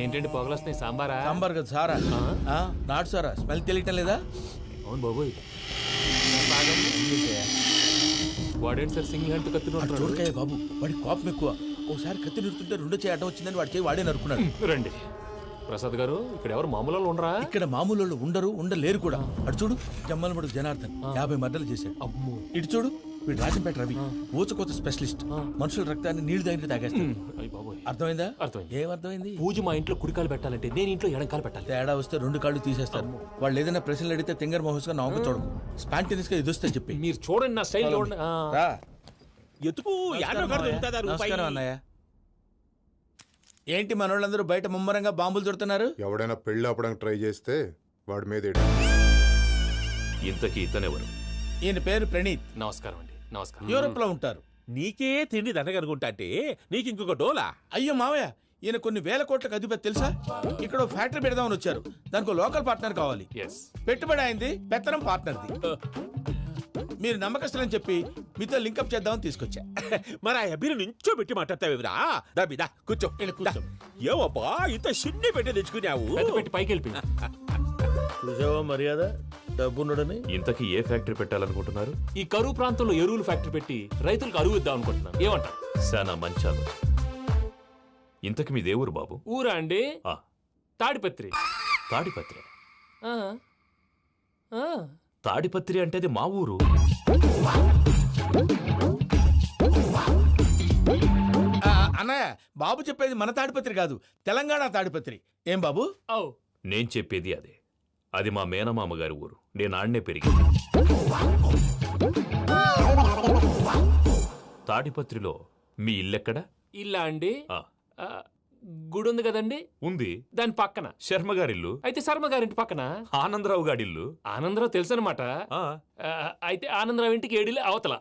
ఏంటండి పొగలొస్తున్నాయి? సాంబారా? సాంబార్ కదా సారా. నాటు సారా. స్మెల్ తెలియటం లేదా? అవును బాబోయ్. వాడేంటి సార్ సింగిల్ హ్యాండ్ కత్తి చూడకాయ బాబు, వాడి కోపం ఎక్కువ. ఒకసారి కత్తి నిరుతుంటే 2 చేయి అడ్డం వచ్చిందని వాడి చేయి వాడే నరుకున్నాడు. రండి ప్రసాద్ గారు, ఇక్కడ ఎవరు మామూలు వాళ్ళు ఉండరా? ఇక్కడ మామూలు వాళ్ళు ఉండరు, ఉండలేరు కూడా. అటు చూడు, జమ్మలమడు జనార్దన్ 50 మర్డర్లు చేశాడు. అమ్మో. ఇటు చూడు, వీడు రాజంపేట రవి ఊచకోత స్పెషలిస్ట్. మనుషుల రక్తాన్ని నీళ్లు దగ్గర తాగేస్తాడు. అర్థమైందా? అర్థమైంది. ఏమర్థమైంది? పూజ మా ఇంట్లో కుడికాలు పెట్టాలంటే నేను ఇంట్లో ఎడంకాలు పెట్టాలి. తేడా వస్తే 2 కాళ్ళు తీసేస్తారు. వాళ్ళు ఏదైనా ప్రశ్నలు అడిగితే తింగర్ మహోస్ గా నవ్వు చూడకు. స్పాంటినియస్ గా ఎదుస్తా చెప్పి. మీరు చూడండి నా స్టైల్. ఎతుకు నమస్కారం అన్నయ్య. ఏంటి మనోళ్ళందరూ బయట ముమ్మరంగా బాంబులు దొరుకుతున్నారు? ఎవడైనా పెళ్లి ఆపడానికి ట్రై చేస్తే వాడి మీద ఇంతకీ ఇతనెవరు? ఈయన పేరు ప్రణీత్. నమస్కారం అండి. నమస్కారం. యూరోప్ లో ఉంటారు. నీకే తిండి దండగనుకుంటా అంటే నీకు ఇంకొక డోలా? అయ్యో మావయ్య, ఈయన కొన్ని వేల కోట్లకు అధిపతి తెలుసా? ఇక్కడ ఓ ఫ్యాక్టరీ పెడదామని వచ్చారు. దానికి లోకల్ పార్ట్నర్ కావాలి. పెట్టుబడి అయింది, పెత్తనం పార్ట్నర్ది. మీరు నమ్మకస్తులని చెప్పి మీతో లింకప్ చేద్దామని తీసుకొచ్చా. మరి ఆ అబ్బిని నుంచో పెట్టి మాట్లాడతావేమిరా? దాబిదా కూర్చో. కూర్చో. ఏవబ్బా ఇంత సిన్ని పెట్టి తెచ్చుకున్నావు? పెట్టి పైకి వెళ్ళిపోయి చూసావా మర్యాద, డబ్బున్నడని. ఇంతకీ ఏ ఫ్యాక్టరీ పెట్టాలనుకుంటున్నారు? ఈ కరువు ప్రాంతంలో ఎరువులు ఫ్యాక్టరీ పెట్టి రైతులకు అరువు ఇద్దాం అనుకుంటున్నాను. ఏమంటారు? శానా మంచాలు. ఇంతకి మీ దేవురు బాబు? ఊరా అండి? ఆ. తాడిపత్రి. తాడిపత్రి? ఆ. ఆ. తాడిపత్రి అంటే అది మా ఊరు. అన్నయ్య, బాబు చెప్పేది మన తాడిపత్రి కాదు, తెలంగాణ తాడిపత్రి. ఏం బాబు? నేను చెప్పేది అదే. అది మా మేనమామ గారి ఊరు. నేను ఆడనే పెరిగింది. తాడిపత్రిలో మీ ఇల్లెక్కడ? ఇల్లా అండి? గుడి ఉంది కదండి? ఉంది. దాని పక్కన శర్మ గారిల్లు. అయితే శర్మ గారింటి పక్కన ఆనందరావు గారిల్లు. ఆనందరావు తెలుసు అనమాట. అయితే ఆనందరావు ఇంటికి 7 ఇల్లు అవతల.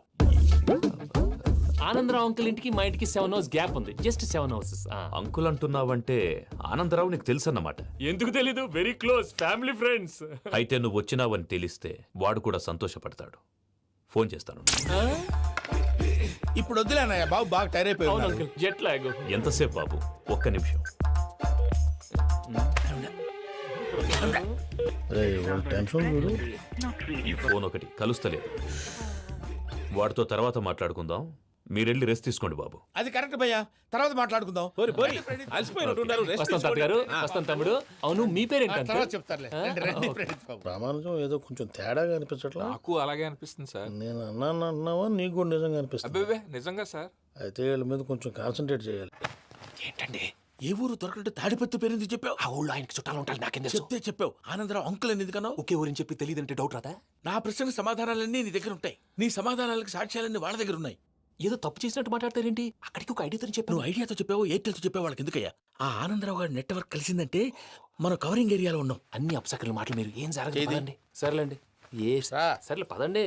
ఆనందరావు అంకుల్ ఇంటికి మా ఇంటికి 7 హౌస్ గ్యాప్ ఉంది. Just 7 houses. అంకుల్ అంటున్నావంటే ఆనందరావు నీకు తెలుసు అన్నమాట. ఎందుకు తెలీదు? Very close family friends. అయితే నువ్వు వచ్చినావని తెలిస్తే వాడు కూడా సంతోషపడతాడు. ఫోన్ చేస్తాను. ఇప్పుడు వద్దులే అన్నయ్య, బాబు బాగా టైర్ అయిపోయి. Jet lag. ఎంతసేపు బాబు? ఒక్క నిమిషం. ఈ ఫోన్ ఒకటి కలుస్తలేదు. వాడితో తర్వాత మాట్లాడుకుందాం. మీరెళ్ళి రెస్ట్ తీసుకోండి బాబు. అది కరెక్ట్ భయ్యా, తర్వాత మాట్లాడుకుందాం. వస్తాం తాత గారు, వస్తాం తమ్ముడు. అవును, మీ పేరేంటి? తర్వాత చెప్తారులే. ప్రామాణికం ఏదో కొంచెం తేడాగా అనిపించట్లా? నాకు అలాగే అనిపిస్తుంది సార్. నేను అన్నావా నీకు కూడా నిజంగా అనిపిస్తుంది? అబ్బే నిజంగా సార్. అయితే వీళ్ళ మీద కొంచెం కాన్సన్ట్రేట్ చేయాలి. ఏంటండి ఏ ఊరు దొరకట్టు తాడిపత్రి పేరు ఎందుకు చెప్పావు? ఆ ఊళ్ళో ఆయనకి చుట్టాలు ఉంటారు. నాకేం తెలుసు? చెప్తే చెప్పావు. ఆనందరావు అంకుల్ అని ఎందుకన్నావు? ఒకే ఊరిని చెప్పి తెలియదంటే డౌట్ రాదా? నా ప్రశ్నకు సమాధానాలన్నీ నీ దగ్గర ఉంటాయి. నీ సమాధానాలకు సాక్ష్యాలన్నీ వాళ్ళ దగ్గర ఉన్నాయి. ఏదో తప్పు చేసినట్టు మాట్లాడతారేంటి? అక్కడికి ఒక ఐడియాతో చెప్పావు. నువ్వు ఐడియాతో చెప్పావు, ఎయిర్టెల్తో చెప్పావు, వాళ్ళకి ఎందుకయ్యా? ఆ ఆనందరావు గారి నెట్వర్క్ కలిసిందంటే మనం కవరింగ్ ఏరియాలో ఉన్నాం. అన్ని అప్సకర్ల మాటలు మీరు ఏం జరగదండి. సర్లేండి. సర్లే పదండి.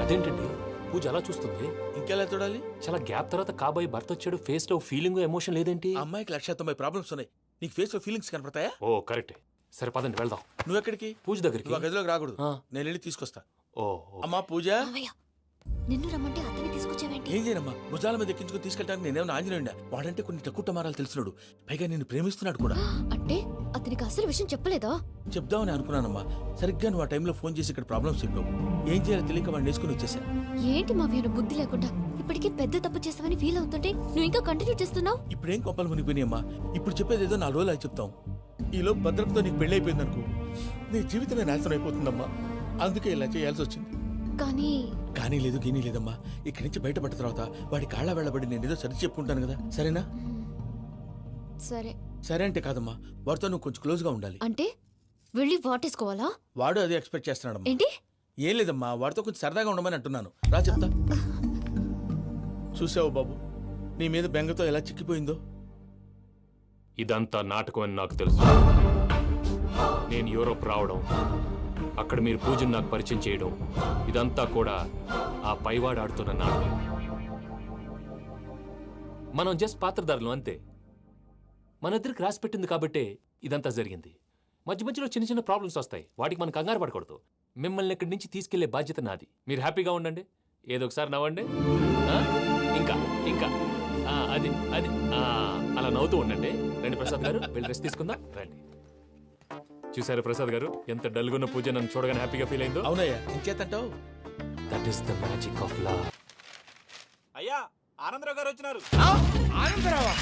అదేంటండి పూజ అలా చూస్తుంది? ఇంకెలా చూడాలి? చాలా గ్యాప్ తర్వాత కాబోయే భర్త వచ్చాడు. ఫేస్ లో ఫీలింగ్ ఎమోషన్ లేదేంటి? అమ్మాయికి 190 ప్రాబ్లమ్స్ ఉన్నాయి. నీకు ఫేస్ లో ఫీలింగ్స్ కనపడతాయా? ఓ కరెక్టే. సరే పదండి వెళ్దాం. నువ్వు ఎక్కడికి? పూజ దగ్గరికి. నువ్వు ఆ గదిలోకి రాకూడదు. నేను వెళ్ళి తీసుకొస్తా. ఓ అమ్మా పూజ, నిన్ను రమ్మంటే అతన్ని తీసుకొచ్చావేంటి? ఏం చేయనమ్మా, భుజాల మీద ఎక్కించుకుని తీసుకెళ్ళడానికి నేనేమన్నా ఆంజనేయుడా? వాడంటే కొన్ని తక్కువ టమారాలు తెలిసినాడు, పైగా నేను ప్రేమిస్తున్నాడు కూడా. అంటే అతనికి అసలు విషయం చెప్పలేదా? చెప్దామని అనుకున్నానమ్మా. సరిగ్గా నువ్వు ఆ టైంలో ఫోన్ చేసి ఇక్కడ ప్రాబ్లమ్స్ చెప్పావు. ఏం చేయాలో తెలియక వాడిని వేసుకుని వచ్చేసా. ఏంటి మా వీరు బుద్ధి లేకుండా ఇప్పటికీ పెద్ద తప్పు చేసావని ఫీల్ అవుతుంటే నువ్వు ఇంకా కంటిన్యూ చేస్తున్నావు? ఇప్పుడేం కొప్పలు మునిగిపోయినాయమ్మా. ఇప్పుడు చెప్పేది ఏదో 4 రోజులు అది చెప్తాం. ఈలో భద్రతతో నీకు పెళ్లి అయిపోయింది అనుకో, నీ జీవితమే నాశనం అయిపోతుందమ్మా. అందుకే ఇలా చేయాల్సి వచ్చింది. కానీ లేదు గీనీ లేదమ్మా. ఇక్కడి నుంచి బయటపడ్డ తర్వాత వాడి కాళ్ళ వెళ్ళబడి నేను ఏదో సరి చెప్పుకుంటాను కదా, సరేనా? సరే. సరే అంటే కాదమ్మా, వాడితో నువ్వు కొంచెం క్లోజ్ గా ఉండాలి. అంటే వెళ్ళి వాటేసుకోవాలా? వాడు అదే ఎక్స్పెక్ట్ చేస్తున్నాడమ్మా. ఏంటి? ఏం లేదమ్మా, వాడితో కొంచెం సరదాగా ఉండమని అంటున్నాను. రా చెప్తా. చూసావు బాబు, నీ మీద బెంగతో ఎలా చిక్కిపోయిందో. ఇదంతా నాటకం అని నాకు తెలుసు. నేను యూరోప్ రావడం, అక్కడ మీరు పూజను నాకు పరిచయం చేయడం, ఇదంతా కూడా ఆ పైవాడు ఆడుతున్న నాటకం. మనం జస్ట్ పాత్రధారులు అంతే. మన ఇద్దరికి రాసి పెట్టింది కాబట్టే ఇదంతా జరిగింది. మధ్య మధ్యలో చిన్న చిన్న ప్రాబ్లమ్స్ వస్తాయి, వాటికి మనం కంగారు పడకూడదు. మిమ్మల్ని ఇక్కడి నుంచి తీసుకెళ్లే బాధ్యత నాది. మీరు హ్యాపీగా ఉండండి, ఏదో ఒకసారి నవ్వండి. ఇంకా ఇంకా అది అది అలా నవ్వుతూ ఉండండి. రండి ప్రసాద్ గారు, వెళ్ళి రెస్ట్ తీసుకుందాం. రండి. చూసారు ప్రసాద్ గారు, ఎంత డల్గున్న పూజ నన్ను చూడగానే హ్యాపీగా ఫీల్ అయిందో? అవునయ్యా, ఇంకేతంటావు? That is the magic of love. అయ్యా, ఆనందరావు గారు వచ్చినారు. ఆనందరావా?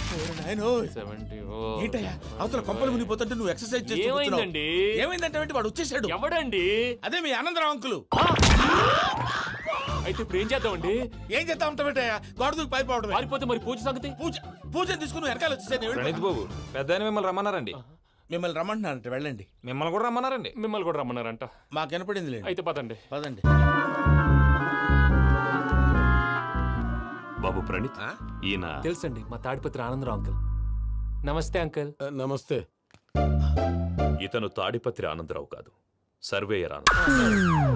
ఏంటయ్యా అవతల కొంపలు మునిగిపోతుంటే నువ్వు ఎక్సర్సైజ్ చేస్తూ ఏమైందండి? ఏమైందంటే వాడు వచ్చేసాడు. ఎవడండి? అదే మీ ఆనందరావు అంకులు. అయితే ఇప్పుడు ఏం చేద్దామండి? ఏం చేద్దాం ఉంటావేటయ్యా, గోడ దూకి పైపోవడం. పారిపోతే మరి పూజ సంగతి? పూజ తీసుకుని వెనకాల వచ్చేసాను. ప్రణీత్ బాబు, పెద్ద మిమ్మల్ని రమ్మన్నారండి. మిమ్మల్ని రమ్మంటున్నారంట, వెళ్ళండి. మిమ్మల్ని కూడా రమ్మన్నారండి. మిమ్మల్ని కూడా రమ్మన్నారంట. మాకు వినపడింది లేదు. అయితే పదండి. పదండి. బాబు ప్రణీత్, ఈయన తెలుసండి, మా తాడిపత్రి ఆనందరావు అంకుల్. నమస్తే అంకుల్. నమస్తే. ఇతను తాడిపత్రి ఆనందరావు కాదు, సర్వేయర్ ఆనందరావు.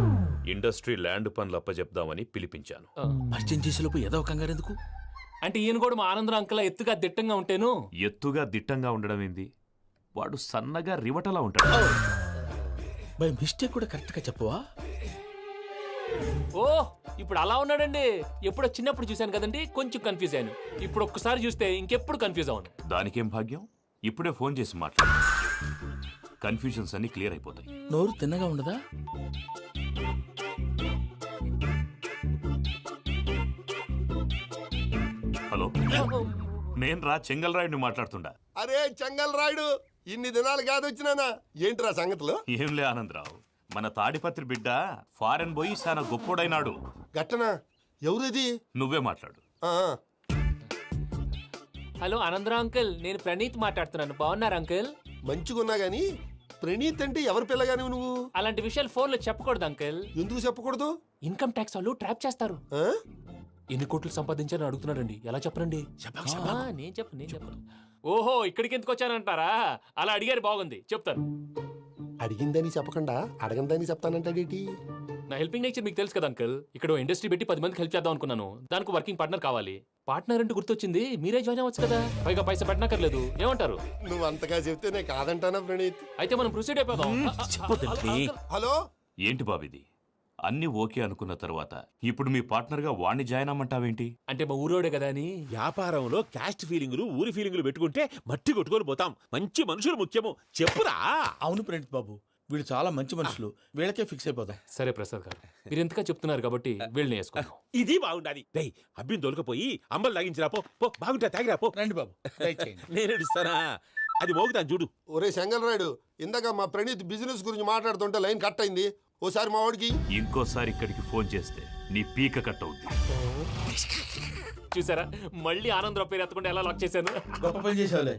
ఇండస్ట్రీ ల్యాండ్ పనులు అప్పచెప్దామని పిలిపించాను. పరిచయం చేసేలోపు ఏదో కంగారు ఎందుకు? అంటే ఈయన కూడా మా ఆనందరావు అంకల్ ఎత్తుగా దిట్టంగా ఉంటాను. ఎత్తుగా దిట్టంగా ఉండడం ఏంది? వాడు సన్నగా రివటలా ఉంటాడు. బై మిస్టేక్ కూడా కరెక్ట్ గా చెప్పవా? ఓ ఇప్పుడు అలా ఉన్నాడండి. ఎప్పుడో చిన్నప్పుడు చూశాను కదండి, కొంచెం కన్ఫ్యూజ్ అయ్యాను. ఇప్పుడు ఒక్కసారి చూస్తే ఇంకెప్పుడు కన్ఫ్యూజ్ అవ్వను. దానికేం భాగ్యం, ఇప్పుడే ఫోన్ చేసి మాట్లాడు. కన్ఫ్యూజన్స్ అన్ని క్లియర్ అయిపోతాయి. నోరు తిన్నగా ఉండదా? హలో, నేను రా చెంగల్ రాయుడిని మాట్లాడుతుండా. అరే చెంగల్ రాయుడు, ఇన్ని దినాలు కాదు వచ్చినానా? ఏంట్రా సంగతులు? ఏంలే ఆనందరావు, మన తాడిపత్రి బిడ్డ ఫారెన్ పోయి చాలా గొప్పోడైనాడు. గట్టనా? ఎవరిది? నువ్వే మాట్లాడు. హలో ఆనందరావు అంకుల్, నేను ప్రణీత్ మాట్లాడుతున్నాను. బాగున్నారు అంకుల్? మంచిగున్నా గాని ప్రణీత్ అంటే ఎవరి పిల్లగాని నువ్వు? అలాంటి విషయాలు ఫోన్లో చెప్పకూడదు అంకుల్. ఎందుకు చెప్పకూడదు? ఇన్కమ్ ట్యాక్స్ వాళ్ళు ట్రాప్ చేస్తారు. ఎన్ని కోట్లు సంపాదించాలని అడుగుతున్నాడండి. ఎలా చెప్పనండి? నేను చెప్పను. ఓహో, ఇక్కడికి ఎందుకు వచ్చానంటారా? అలా అడిగారు, బాగుంది, చెప్తాను. అడిగిందని చెప్పకుండా అడగందని చెప్తానంటాడేటి? నా హెల్పింగ్ నేచర్ మీకు తెలుసు కదా అంకుల్. ఇక్కడ ఇండస్ట్రీ పెట్టి 10 మందికి హెల్ప్ చేద్దాం అనుకున్నాను. దానికి వర్కింగ్ పార్ట్నర్ కావాలి. పార్ట్నర్ అంటే గుర్తొచ్చింది, మీరే జాయిన్ అవ్వచ్చు కదా. పైగా పైసా పెట్టనక్కర్లేదు. ఏమంటారు? నువ్వు అంతగా చెప్తే నేను కాదంటానా ప్రణీత్? అయితే మనం ప్రొసీడ్ అయిపోదాం. హలో, ఏంటి బాబిది? అన్ని ఓకే అనుకున్న తర్వాత ఇప్పుడు మీ పార్ట్నర్ గా వాణ్ణి జాయిన్ అమ్మంటావేంటి? అంటే మా ఊరోడే కదా అని. వ్యాపారంలో క్యాస్ట్ ఫీలింగులు, ఊరి ఫీలింగులు పెట్టుకుంటే మట్టి కొట్టుకొని పోతాం. మంచి మనుషులు ముఖ్యము. చెప్పురా. అవును ప్రణీత్ బాబు, వీళ్ళు చాలా మంచి మనుషులు. వీళ్ళకే ఫిక్స్ అయిపోదాం. సరే ప్రసాద్ గారు, మీరు ఎంతగా చెప్తున్నారు కాబట్టి వీళ్ళని వేసుకుందాం. ఇది బాగుండాలి. డై అబ్బిని దొలకపోయి అంబలు తాగించిరా పో. పో బాగుంటా, తాగిరా పో. రండి బాబు, నేను ఇస్తానా? అది మోగుతాను చూడు. ఒరే చెంగల్ రాయుడు, ఇందాక మా ప్రణీత్ బిజినెస్ గురించి మాట్లాడుతుంటే లైన్ కట్ అయింది. ఓసారి మా వాడికి ఇంకోసారి ఇక్కడికి ఫోన్ చేస్తే నీ పీక కట్ అవుద్ది. చూసారా, మళ్ళీ ఆనందరావు పేరు ఎత్తకుండా ఎలా లాక్ చేశాను. గొప్ప పని చేసేవాళ్ళే.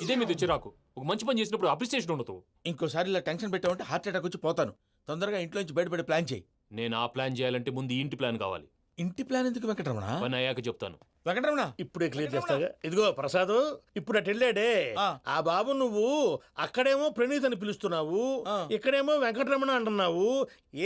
ఇదే మీద చిరాకు. ఒక మంచి పని చేసినప్పుడు అప్రిసియేషన్ ఉండదు. ఇంకోసారి ఇలా టెన్షన్ పెట్టామంటే హార్ట్ అటాక్ వచ్చి పోతాను. తొందరగా ఇంట్లో నుంచి బయటపడే ప్లాన్ చేయి. నేను ఆ ప్లాన్ చేయాలంటే ముందు ఈ ఇంటి ప్లాన్ కావాలి. ఇంటి ప్లాన్ ఎందుకు వెంకటరమణ? పని అయ్యాక చెప్తాను. వెంకటరమణ ఇప్పుడే క్లియర్ చేస్తాగా. ఇదిగో ప్రసాద్, ఇప్పుడు అటు వెళ్ళాడే ఆ బాబు, నువ్వు అక్కడేమో ప్రణీత్ అని పిలుస్తున్నావు, ఇక్కడేమో వెంకటరమణ అంటున్నావు.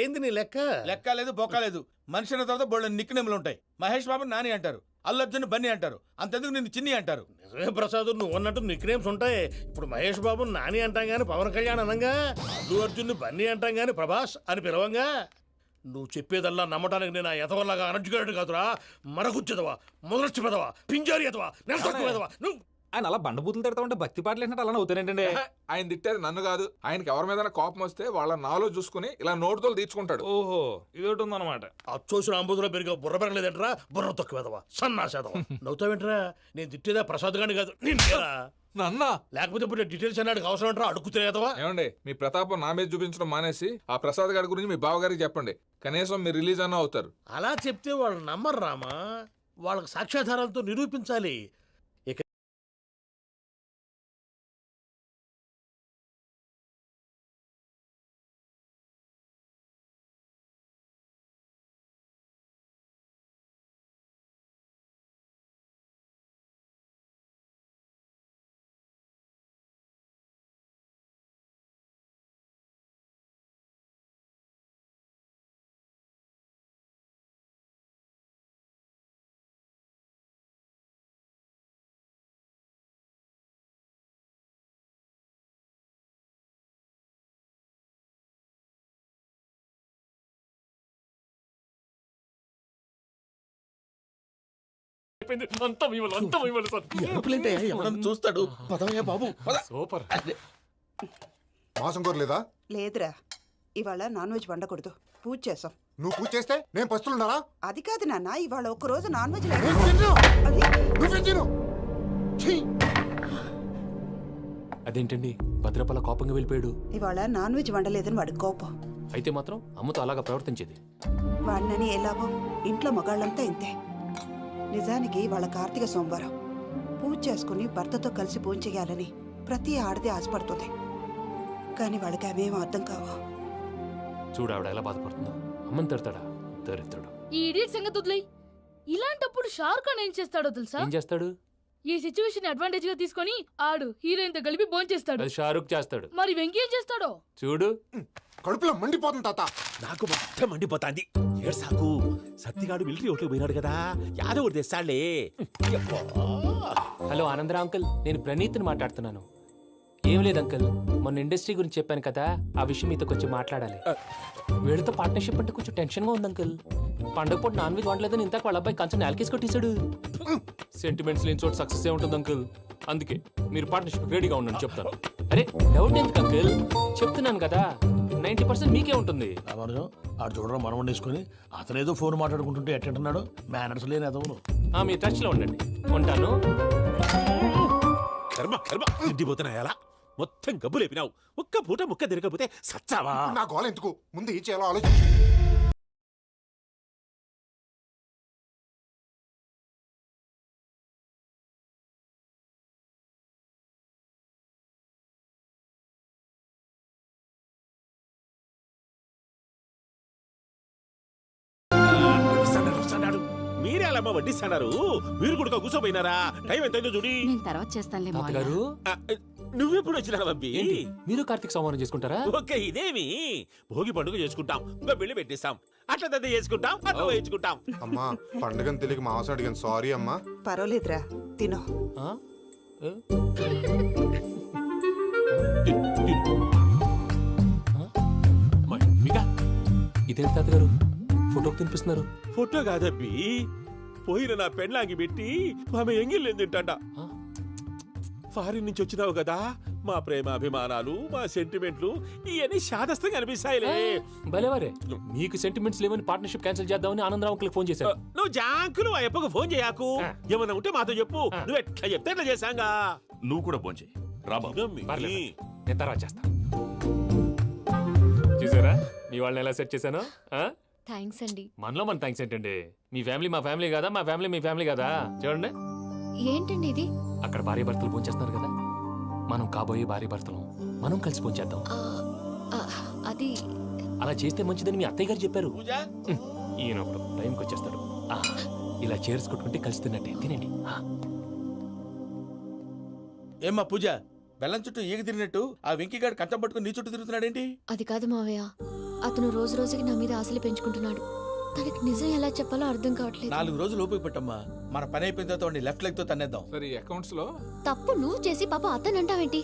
ఏంది నీ లెక్క? లెక్క లేదు, బొక్క లేదు. మనిషి అన్న తర్వాత బోళ్ళ నిక్నెములు ఉంటాయి. మహేష్ బాబు నాని అంటారు, అల్లు అర్జున్ బన్నీ అంటారు, అంతెందుకు నిన్ను చిన్ని అంటారు. నిజమే ప్రసాద్, నువ్వు అన్నట్టు నిక్నేమ్స్ ఉంటాయి. ఇప్పుడు మహేష్ బాబు నాని అంటాం గాని పవన్ కళ్యాణ్ అనంగా, అల్లు అర్జున్ బన్నీ అంటాం గాని ప్రభాస్ అని పిలవంగా. నువ్వు చెప్పేదల్లా నమ్మటానికి నేను ఎతవల్లాగా అనర్జుకేటెడ్ కాదురా. మరగుచ్చదవా, మొదలచ్చి పెదవా, పింజారి ఎదవా, నెల తక్కువ ఎదవా. నువ్వు ఆయన అలా బండబూతులు తిడతా ఉంటే భక్తి పాటలు ఏంటంటే అలా అవుతానేంటండి. ఆయన తిట్టేది నన్ను కాదు. ఆయనకి ఎవరి మీద కోపం వస్తే వాళ్ళ నాలో చూసుకుని ఇలా నోటుతో తీర్చుకుంటాడు. ఓహో, ఇదొకటి ఉందన్నమాట. అచ్చోసిన అంబుధులో పెరిగా బుర్ర పెరగలేదంటరా, బుర్ర తక్కువ ఎదవా, సన్నాసేదవా. నవ్వుతావేంట్రా? నేను తిట్టేదా ప్రసాద్ గాని కాదు, నిన్నేరా. నన్నా? లేకపోతే ఇప్పుడు డీటెయిల్స్ అన్నాడు అవసరం అంటారా? అడుగుతులేదవా. ఏమండి, మీ ప్రతాపం నా మీద చూపించడం మానేసి ఆ ప్రసాద్ గారి గురించి మీ బావగారికి చెప్పండి. కనీసం మీరు రిలీజ్ అన్న అవుతారు. అలా చెప్తే వాళ్ళు నమ్మరు రామా. వాళ్ళకి సాక్ష్యాధారాలతో నిరూపించాలి. చూస్తాడు. పదవయ్యా బాబు, సూపర్. మాసం కోరలేదా? లేదురా, ఇవాళ నాన్ వెజ్ వండకూడదు. పూజ చేసాం. నువ్వు పూజ చేస్తే నేను పస్తులున్నారా? అది కాదు నాన్న, ఇవాళ ఒక్కరోజు నాన్ వెజ్ అదేంటండి, భద్రపల కోపంగా వెళ్ళిపోయాడు. ఇవాళ నాన్ వెజ్ వండలేదని వాడి కోపం. అయితే మాత్రం అమ్మతో అలాగా ప్రవర్తించేది. వాడినని ఎలాగో ఇంట్లో మగాళ్ళంతా ఇంతే. నిజానికి వాళ్ళ కార్తీక సోమవారం పూజ చేసుకుని భర్తతో కలిసి పూజ చేయాలని ప్రతి ఆడది ఆశపడుతుంది. కానీ వాళ్ళకి అవేమో అర్థం కావు. చూడు ఆవిడ ఎలా బాధపడుతుందో. అమ్మని తిడతాడా దరిద్రుడు. ఈ ఇడియట్ సంగతి వదిలేయ్. ఇలాంటప్పుడు షారుఖ్ ఖాన్ ఏం చేస్తాడో తెలుసా? ఏం చేస్తాడు? ఈ సిచ్యువేషన్ అడ్వాంటేజ్ గా తీసుకొని ఆడు హీరోయిన్ తో కలిపి బోన్ చేస్తాడు. అది షారుఖ్ చేస్తాడు. మరి వెంకీ ఏం చేస్తాడో చూడు. కడుపులో మండిపోతుంది తాత. నాకు మొత్తం మండిపోతాంది. ఏడు సాకు సత్తిగాడు మిలిటరీ ఓట్లకు పోయినాడు కదా, యాదవ్ ఒకటి తెస్తాడులే. హలో ఆనందరావు అంకుల్, నేను ప్రణీత్ని మాట్లాడుతున్నాను. ఏం లేదు అంకుల్, మొన్న ఇండస్ట్రీ గురించి చెప్పాను కదా, ఆ విషయం మీతో కొంచెం మాట్లాడాలి. వీళ్ళతో పార్ట్నర్షిప్ అంటే కొంచెం టెన్షన్గా ఉంది అంకుల్. పండగ పూట నాన్ వెజ్ వండలేదని ఇంతకు వాళ్ళ అబ్బాయి కంచెం నేలకేసి కొట్టేశాడు. సెంటిమెంట్స్ లేని చోట సక్సెస్ ఏ ఉంటుంది అంకుల్. అందుకే మీరు పార్ట్నర్షిప్ రెడీగా ఉండండి చెప్తాను. అరే డౌట్ ఎందుకు అంకుల్, చెప్తున్నాను కదా 90% మీకే ఉంటుంది. రామానుజం ఆడు చూడడం మనం వండేసుకొని అతనేదో ఫోన్ మాట్లాడుకుంటుంటే ఎట్టంటున్నాడు. మేనర్స్ లేని అదవును. మీ టచ్లో ఉండండి, ఉంటాను. కర్మ కర్మ తిండిపోతున్నాయలా, మొత్తం గబ్బు లేపినావు. ఒక్క పూట ముక్క తిరగకపోతే సచ్చావా? నా గోల ఎందుకు, ముందు ఏం చేయాలో ఆలోచించు. మీరే అలా వడ్డిస్తున్నారు. మీరు కూడా కూర్చోపోయినారా? టైం ఎంతైందో చూడి. నేను తర్వాత చేస్తానులే గారు నువ్వెప్పుడు వచ్చినా బంబి? మీరు కార్తీక్ సంహారం చేసుకుంటారా? ఓకే, ఇదేమి భోగి పండుగ చేసుకుంటాం, ఇంకా పెళ్లి పెట్టేస్తాం, అట్లా దద్ద చేసుకుంటాం, అట్లా వేయించుకుంటాం. అమ్మా పండుగని తెలియక మాంసం అడిగాను, సారీ అమ్మా. పర్వాలేదురా, తినో. ఇదేంటి తాతగారు ఫోటోకి తినిపిస్తున్నారు? ఫోటో కాదబ్బి, పోయిన నా పెళ్ళాంగి పెట్టి ఆమె ఎంగిల్లేం తింటాడ. ఫారిన్ నుంచి వచ్చినావు కదా, మా ప్రేమ అభిమానాలు, మా సెంటిమెంట్లు ఇవన్నీ శాదస్తంగా అనిపిస్తాయిలే. భలేవారే, మీకు సెంటిమెంట్స్ లేవని పార్ట్నర్షిప్ క్యాన్సిల్ చేద్దామని ఆనందరావు అంకుల్ ఫోన్ చేశారు. నువ్వు జాంకులు ఆ ఎప్పకు ఫోన్ చేయకు. ఏమన్నా ఉంటే మాతో చెప్పు. నువ్వు ఎట్లా చెప్తే ఎట్లా చేశాంగా. నువ్వు కూడా ఫోన్ చేయి. నేను తర్వాత చేస్తా. చూసారా మీ వాళ్ళని ఎలా సెట్ చేశాను? థ్యాంక్స్ అండి. మనలో మన థ్యాంక్స్ ఏంటండి, మీ ఫ్యామిలీ మా ఫ్యామిలీ కదా, మా ఫ్యామిలీ మీ ఫ్యామిలీ కదా. చూడండి ఏంటండి ఇది? అక్కడ భార్య భర్తలు పోంచేస్తున్నారు కదా, మనం కాబోయే భార్య భర్తలు మనం కలిసి పోంచేద్దాం. అది అలా చేస్తే మంచిదని మీ అత్తయ్య గారు చెప్పారు. ఈయన ఒకడు టైంకి వచ్చేస్తాడు. ఇలా చేర్స్ కొట్టుకుంటే కలిసి తిన్నట్టే. తినండి. ఏమ్మా పూజ, బెల్లం చుట్టూ ఈగ తిరిగినట్టు ఆ వెంకీగాడు కంచం పట్టుకుని నీ చుట్టూ తిరుగుతున్నాడేంటి? అది కాదు మావయ్య, అతను రోజు రోజుకి నా మీద ఆశలు పెంచుకుంటున్నాడు. తనకి నిజం ఎలా చెప్పాలో అర్థం కావట్లేదు. 4 రోజులు ఓపిక పెట్టమ్మా, మన పని అయిపోయిన తర్వాత లెఫ్ట్ లెగ్ తో తన్నేద్దాం. సరే అకౌంట్స్ లో తప్పు నువ్వు చేసి పాప అతను అంటావేంటి?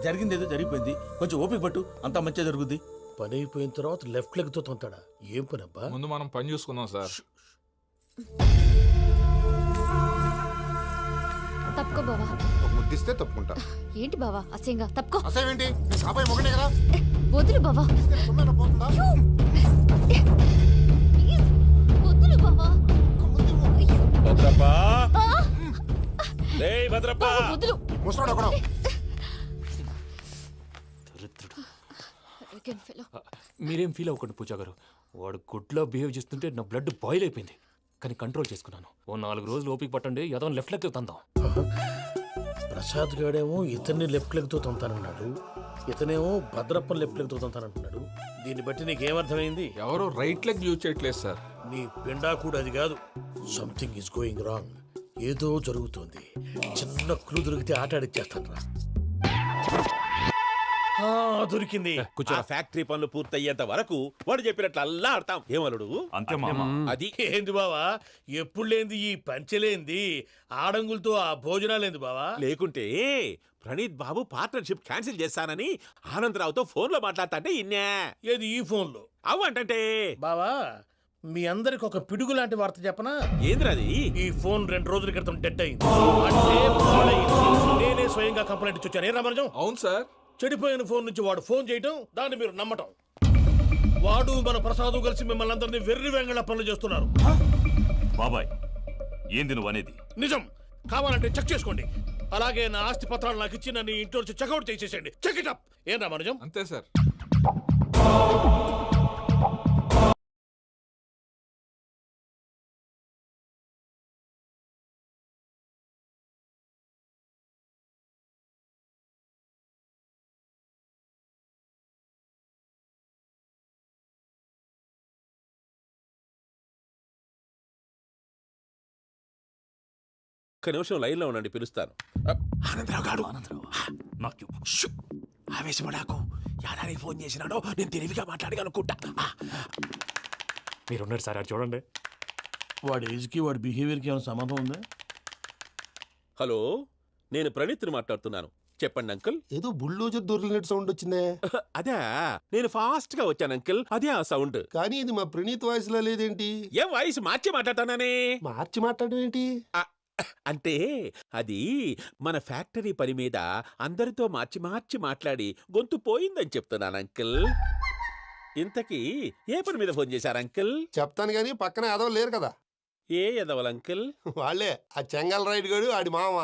జరిగిందేదో జరిగిపోయింది, కొంచెం ఓపిక పట్టు, అంతా మంచిగా జరుగుద్ది. పని అయిపోయిన తర్వాత లెఫ్ట్ లెగ్ తో తొంతాడా? ఏం పని అబ్బా? ముందు మనం పని చూసుకుందాం సార్. తప్పుకో బావా. ఒక ముద్దిస్తే తప్పుకుంటా. ఏంటి బావా అసహ్యంగా? తప్పుకో. అసేమేంటి, నీ కాబోయే మొగనే కదా. వదులు బావా. సొమ్మేనా పోతుందా? వదులు బావా. భద్రప్పా, భద్రప్పా, వదులు. ముసరాడు ఒకడు. మీరేం ఫీల్ అవ్వకండి పూజా గారు, వాడు గుడ్లో బిహేవ్ చేస్తుంటే నా బ్లడ్ బాయిల్ అయిపోయింది. కానీ కంట్రోల్ చేసుకున్నాను. ఓ 4 రోజులు ఓపిక పట్టండి, ఏదో లెఫ్ట్ లెగ్ తందాం. ప్రసాద్ గాడేమో ఇతన్ని లెఫ్ట్ లెగ్ తో తొంతానన్నాడు, ఇతనేమో భద్రప్ప లెఫ్ట్ లెగ్ తో తొంతానంటున్నాడు. దీన్ని బట్టి నీకేమర్థమైంది? ఎవరు రైట్ లెగ్ యూజ్ చేయట్లేదు సార్. నీ పిండా కూడా అది కాదు. Something is going wrong. ఏదో జరుగుతోంది. చిన్న క్లూ దొరికితే ఆట ఆడిచ్చేస్తాను రా. దొరికింది. ఆ ఫ్యాక్టరీ పనులు పూర్తయ్యేంత వరకు వాడు చెప్పినట్లు అల్లా ఆడతాం. ఏమలుడు అంతే అది ఏంది బావా, ఎప్పుడు లేంది ఈ పంచలేంది, ఆడంగులతో ఆ భోజనాలేంది బావా? లేకుంటే ప్రణీత్ బాబు పార్ట్నర్షిప్ క్యాన్సిల్ చేస్తానని ఆనందరావుతో ఫోన్ లో మాట్లాడతాంటే ఇన్నే. ఏది ఈ ఫోన్ లో? అవ్వంటే బావా, మీ అందరికి ఒక పిడుగు లాంటి వార్త చెప్పనా? ఏంద్రది? ఈ ఫోన్ 2 రోజుల క్రితం డెడ్ అయింది. అంటే పాడైంది. నేనే స్వయంగా కంప్లైంట్ ఇచ్చి వచ్చాను. ఏ రామరాజం? అవును సార్. చెడిపోయిన ఫోన్ నుంచి వాడు ఫోన్ చేయటం, దాన్ని మీరు నమ్మటం. వాడు మన ప్రసాదు కలిసి మిమ్మల్ని అందరినీ వెర్రి వెంగళ పనులు చేస్తున్నారు. బాబాయ్, ఏంది నువ్వు అనేది? నిజం. కావాలంటే చెక్ చేసుకోండి. అలాగే నా ఆస్తి పత్రాలు నాకు ఇచ్చి నన్ను ఇంట్లో నుంచి చెక్అౌట్ చేసేసండి. Check it up. ఏం రామరాజం? అంతే సార్. ఒక్క నిమిషం లైన్లో ఉండండి, పిలుస్తాను. ఆనందరావు గాడు. నాకు ఆవేశపడాకు, యాదానికి ఫోన్ చేసినాడో నేను తెలివిగా మాట్లాడగలనుకుంటా. మీరున్నారు సార్, అది చూడండి. వాడి ఏజ్కి వాడి బిహేవియర్కి ఏమైనా సంబంధం ఉందా? హలో, నేను ప్రణీత్ని మాట్లాడుతున్నాను. చెప్పండి అంకుల్. ఏదో బుల్డోజర్ దొరికినట్టు సౌండ్ వచ్చిందే. అదే, నేను ఫాస్ట్ గా వచ్చాను అంకుల్, అదే ఆ సౌండ్. కానీ ఇది మా ప్రణీత్ వాయిస్ లా లేదేంటి? ఏ వాయిస్ మార్చి మాట్లాడతానే? మార్చి మాట్లాడడం ఏంటి? అంటే అది మన ఫ్యాక్టరీ పని మీద అందరితో మార్చి మార్చి మాట్లాడి గొంతు పోయిందని చెప్తున్నాను అంకుల్. ఇంతకీ ఏ పని మీద ఫోన్ చేశారు అంకుల్? చెప్తాను గానీ పక్కన ఏదో లేరు కదా. ఏ ఎదవలు అంకుల్? వాళ్ళే ఆ చెంగల్ రైడ్ గడు ఆడి మామ.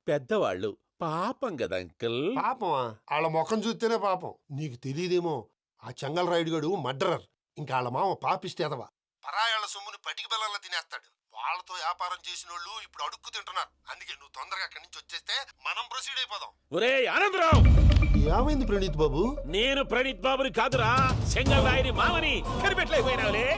పెద్దవాళ్ళు, పాపం కదా అంకుల్. పాపమా? వాళ్ళ ముఖం చూస్తేనే పాపం. నీకు తెలియదేమో, ఆ చెంగల్ రైడ్ గడు మర్డరర్. ఇంకా వాళ్ళ మామ పాపిస్తేదవా. పరాయాళ్ళ సొమ్ముని పటికి బెల్లంలో తినేస్తాడు. వాళ్ళతో వ్యాపారం చేసిన వాళ్ళు ఇప్పుడు అడుక్కు తింటున్నారు. అందుకే నువ్వు తొందరగా అక్కడి నుంచి వచ్చేస్తే మనం ప్రొసీడ్ అయిపోదాం. ఒరే ఆనందరావు! ఏమైంది ప్రణీత్ బాబు? నేను ప్రణీత్ బాబుని కాదురా, చెంగల్ రాయని మామని. కనిపెట్టలేకపోయినావులే.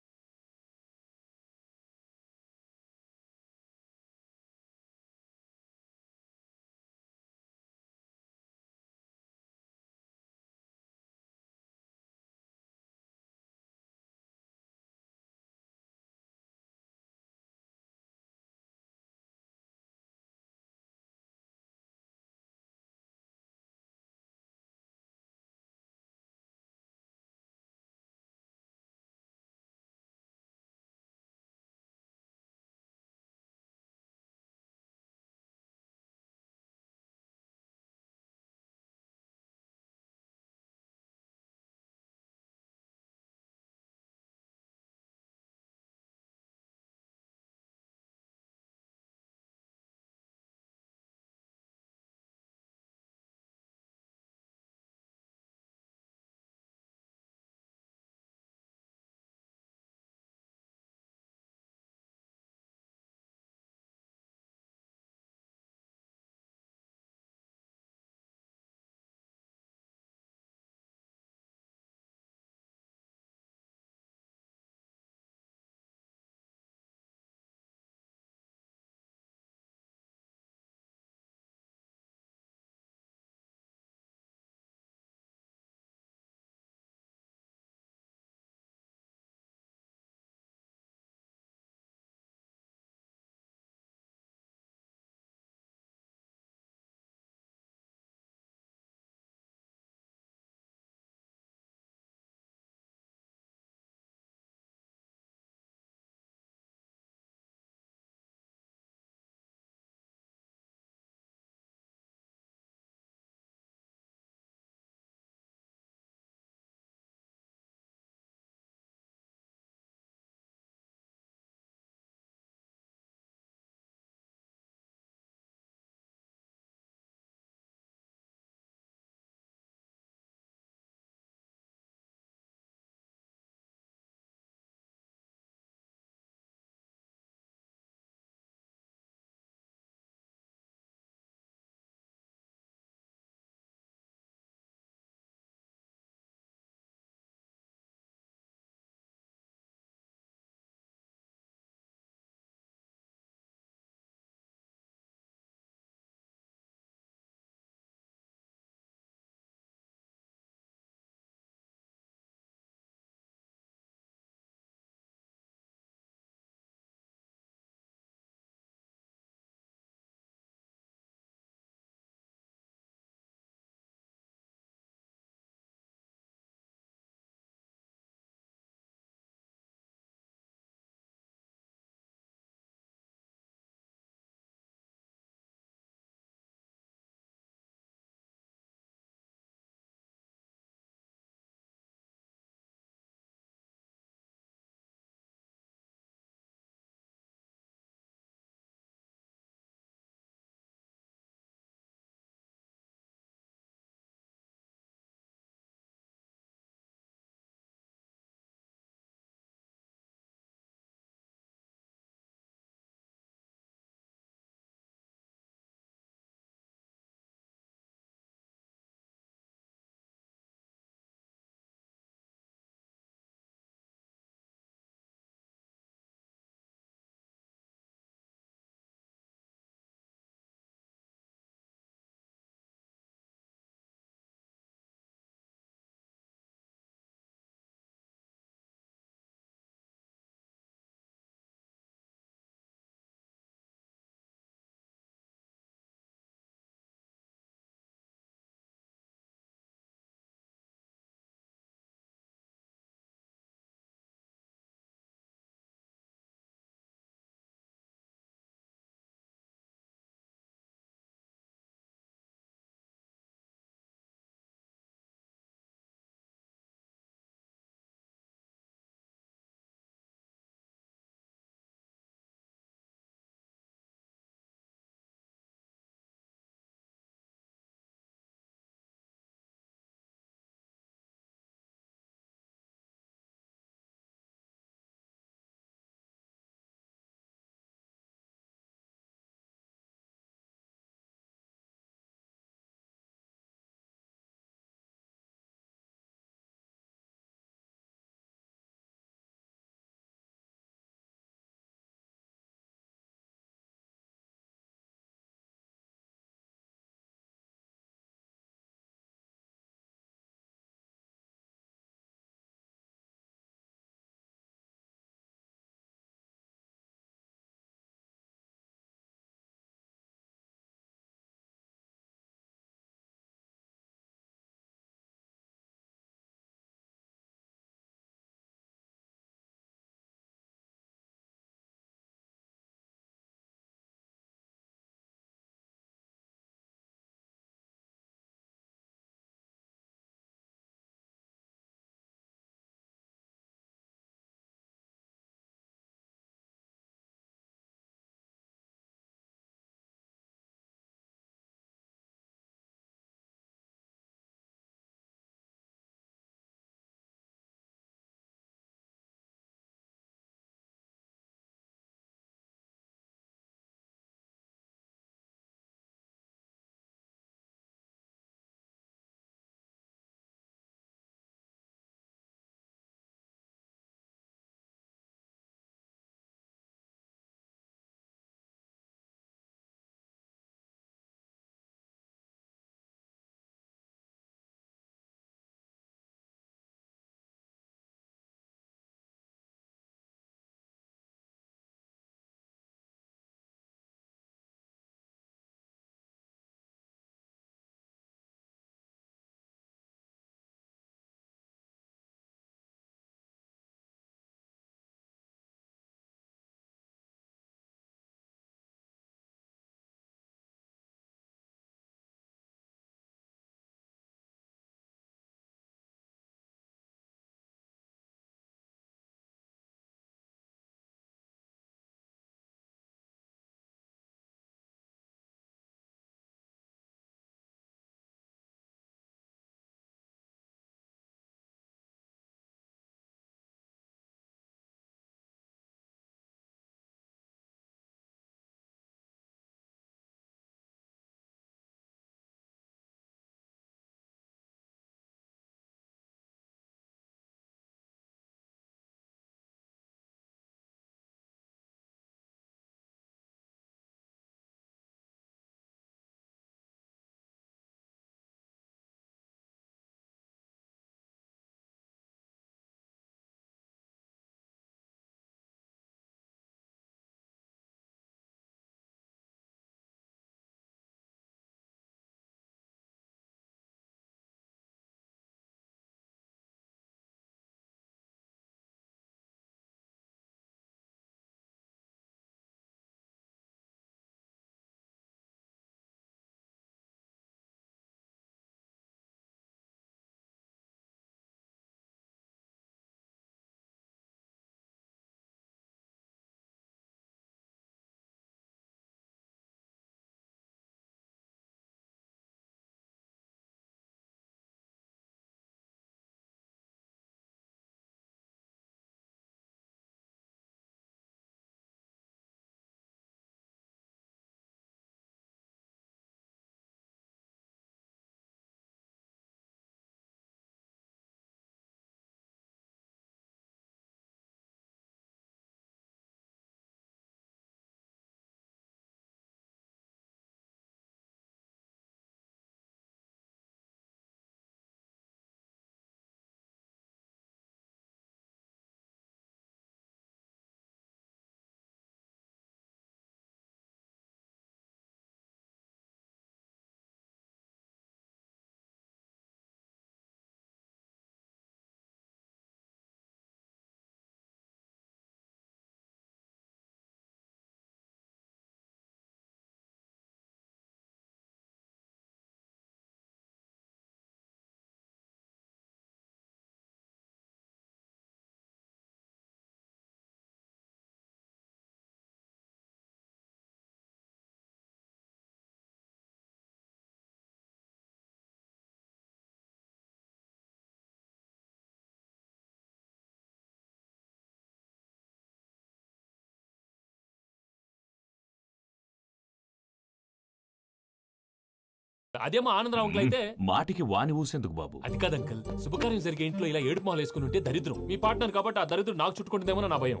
అదేమో ఆనందరావు అంకుల్ అయితే మాటికి వాని ఊసేందుకు బాబు? అది కాదు అంకుల్, శుభకార్యం జరిగే ఇంట్లో ఇలా ఏడుపు మాలు వేసుకుని ఉంటే దరిద్రం. మీ పార్ట్నర్ కాబట్టి ఆ దరిద్రం నాకు చుట్టుకుంటుందేమో నా భయం.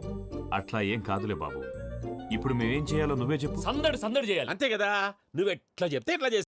అట్లా ఏం కాదులే బాబు. ఇప్పుడు మేమేం చేయాలో నువ్వే చెప్పు. సందడి సందడి చేయాలి. అంతే కదా, నువ్వు ఎట్లా చెప్తే ఎట్లా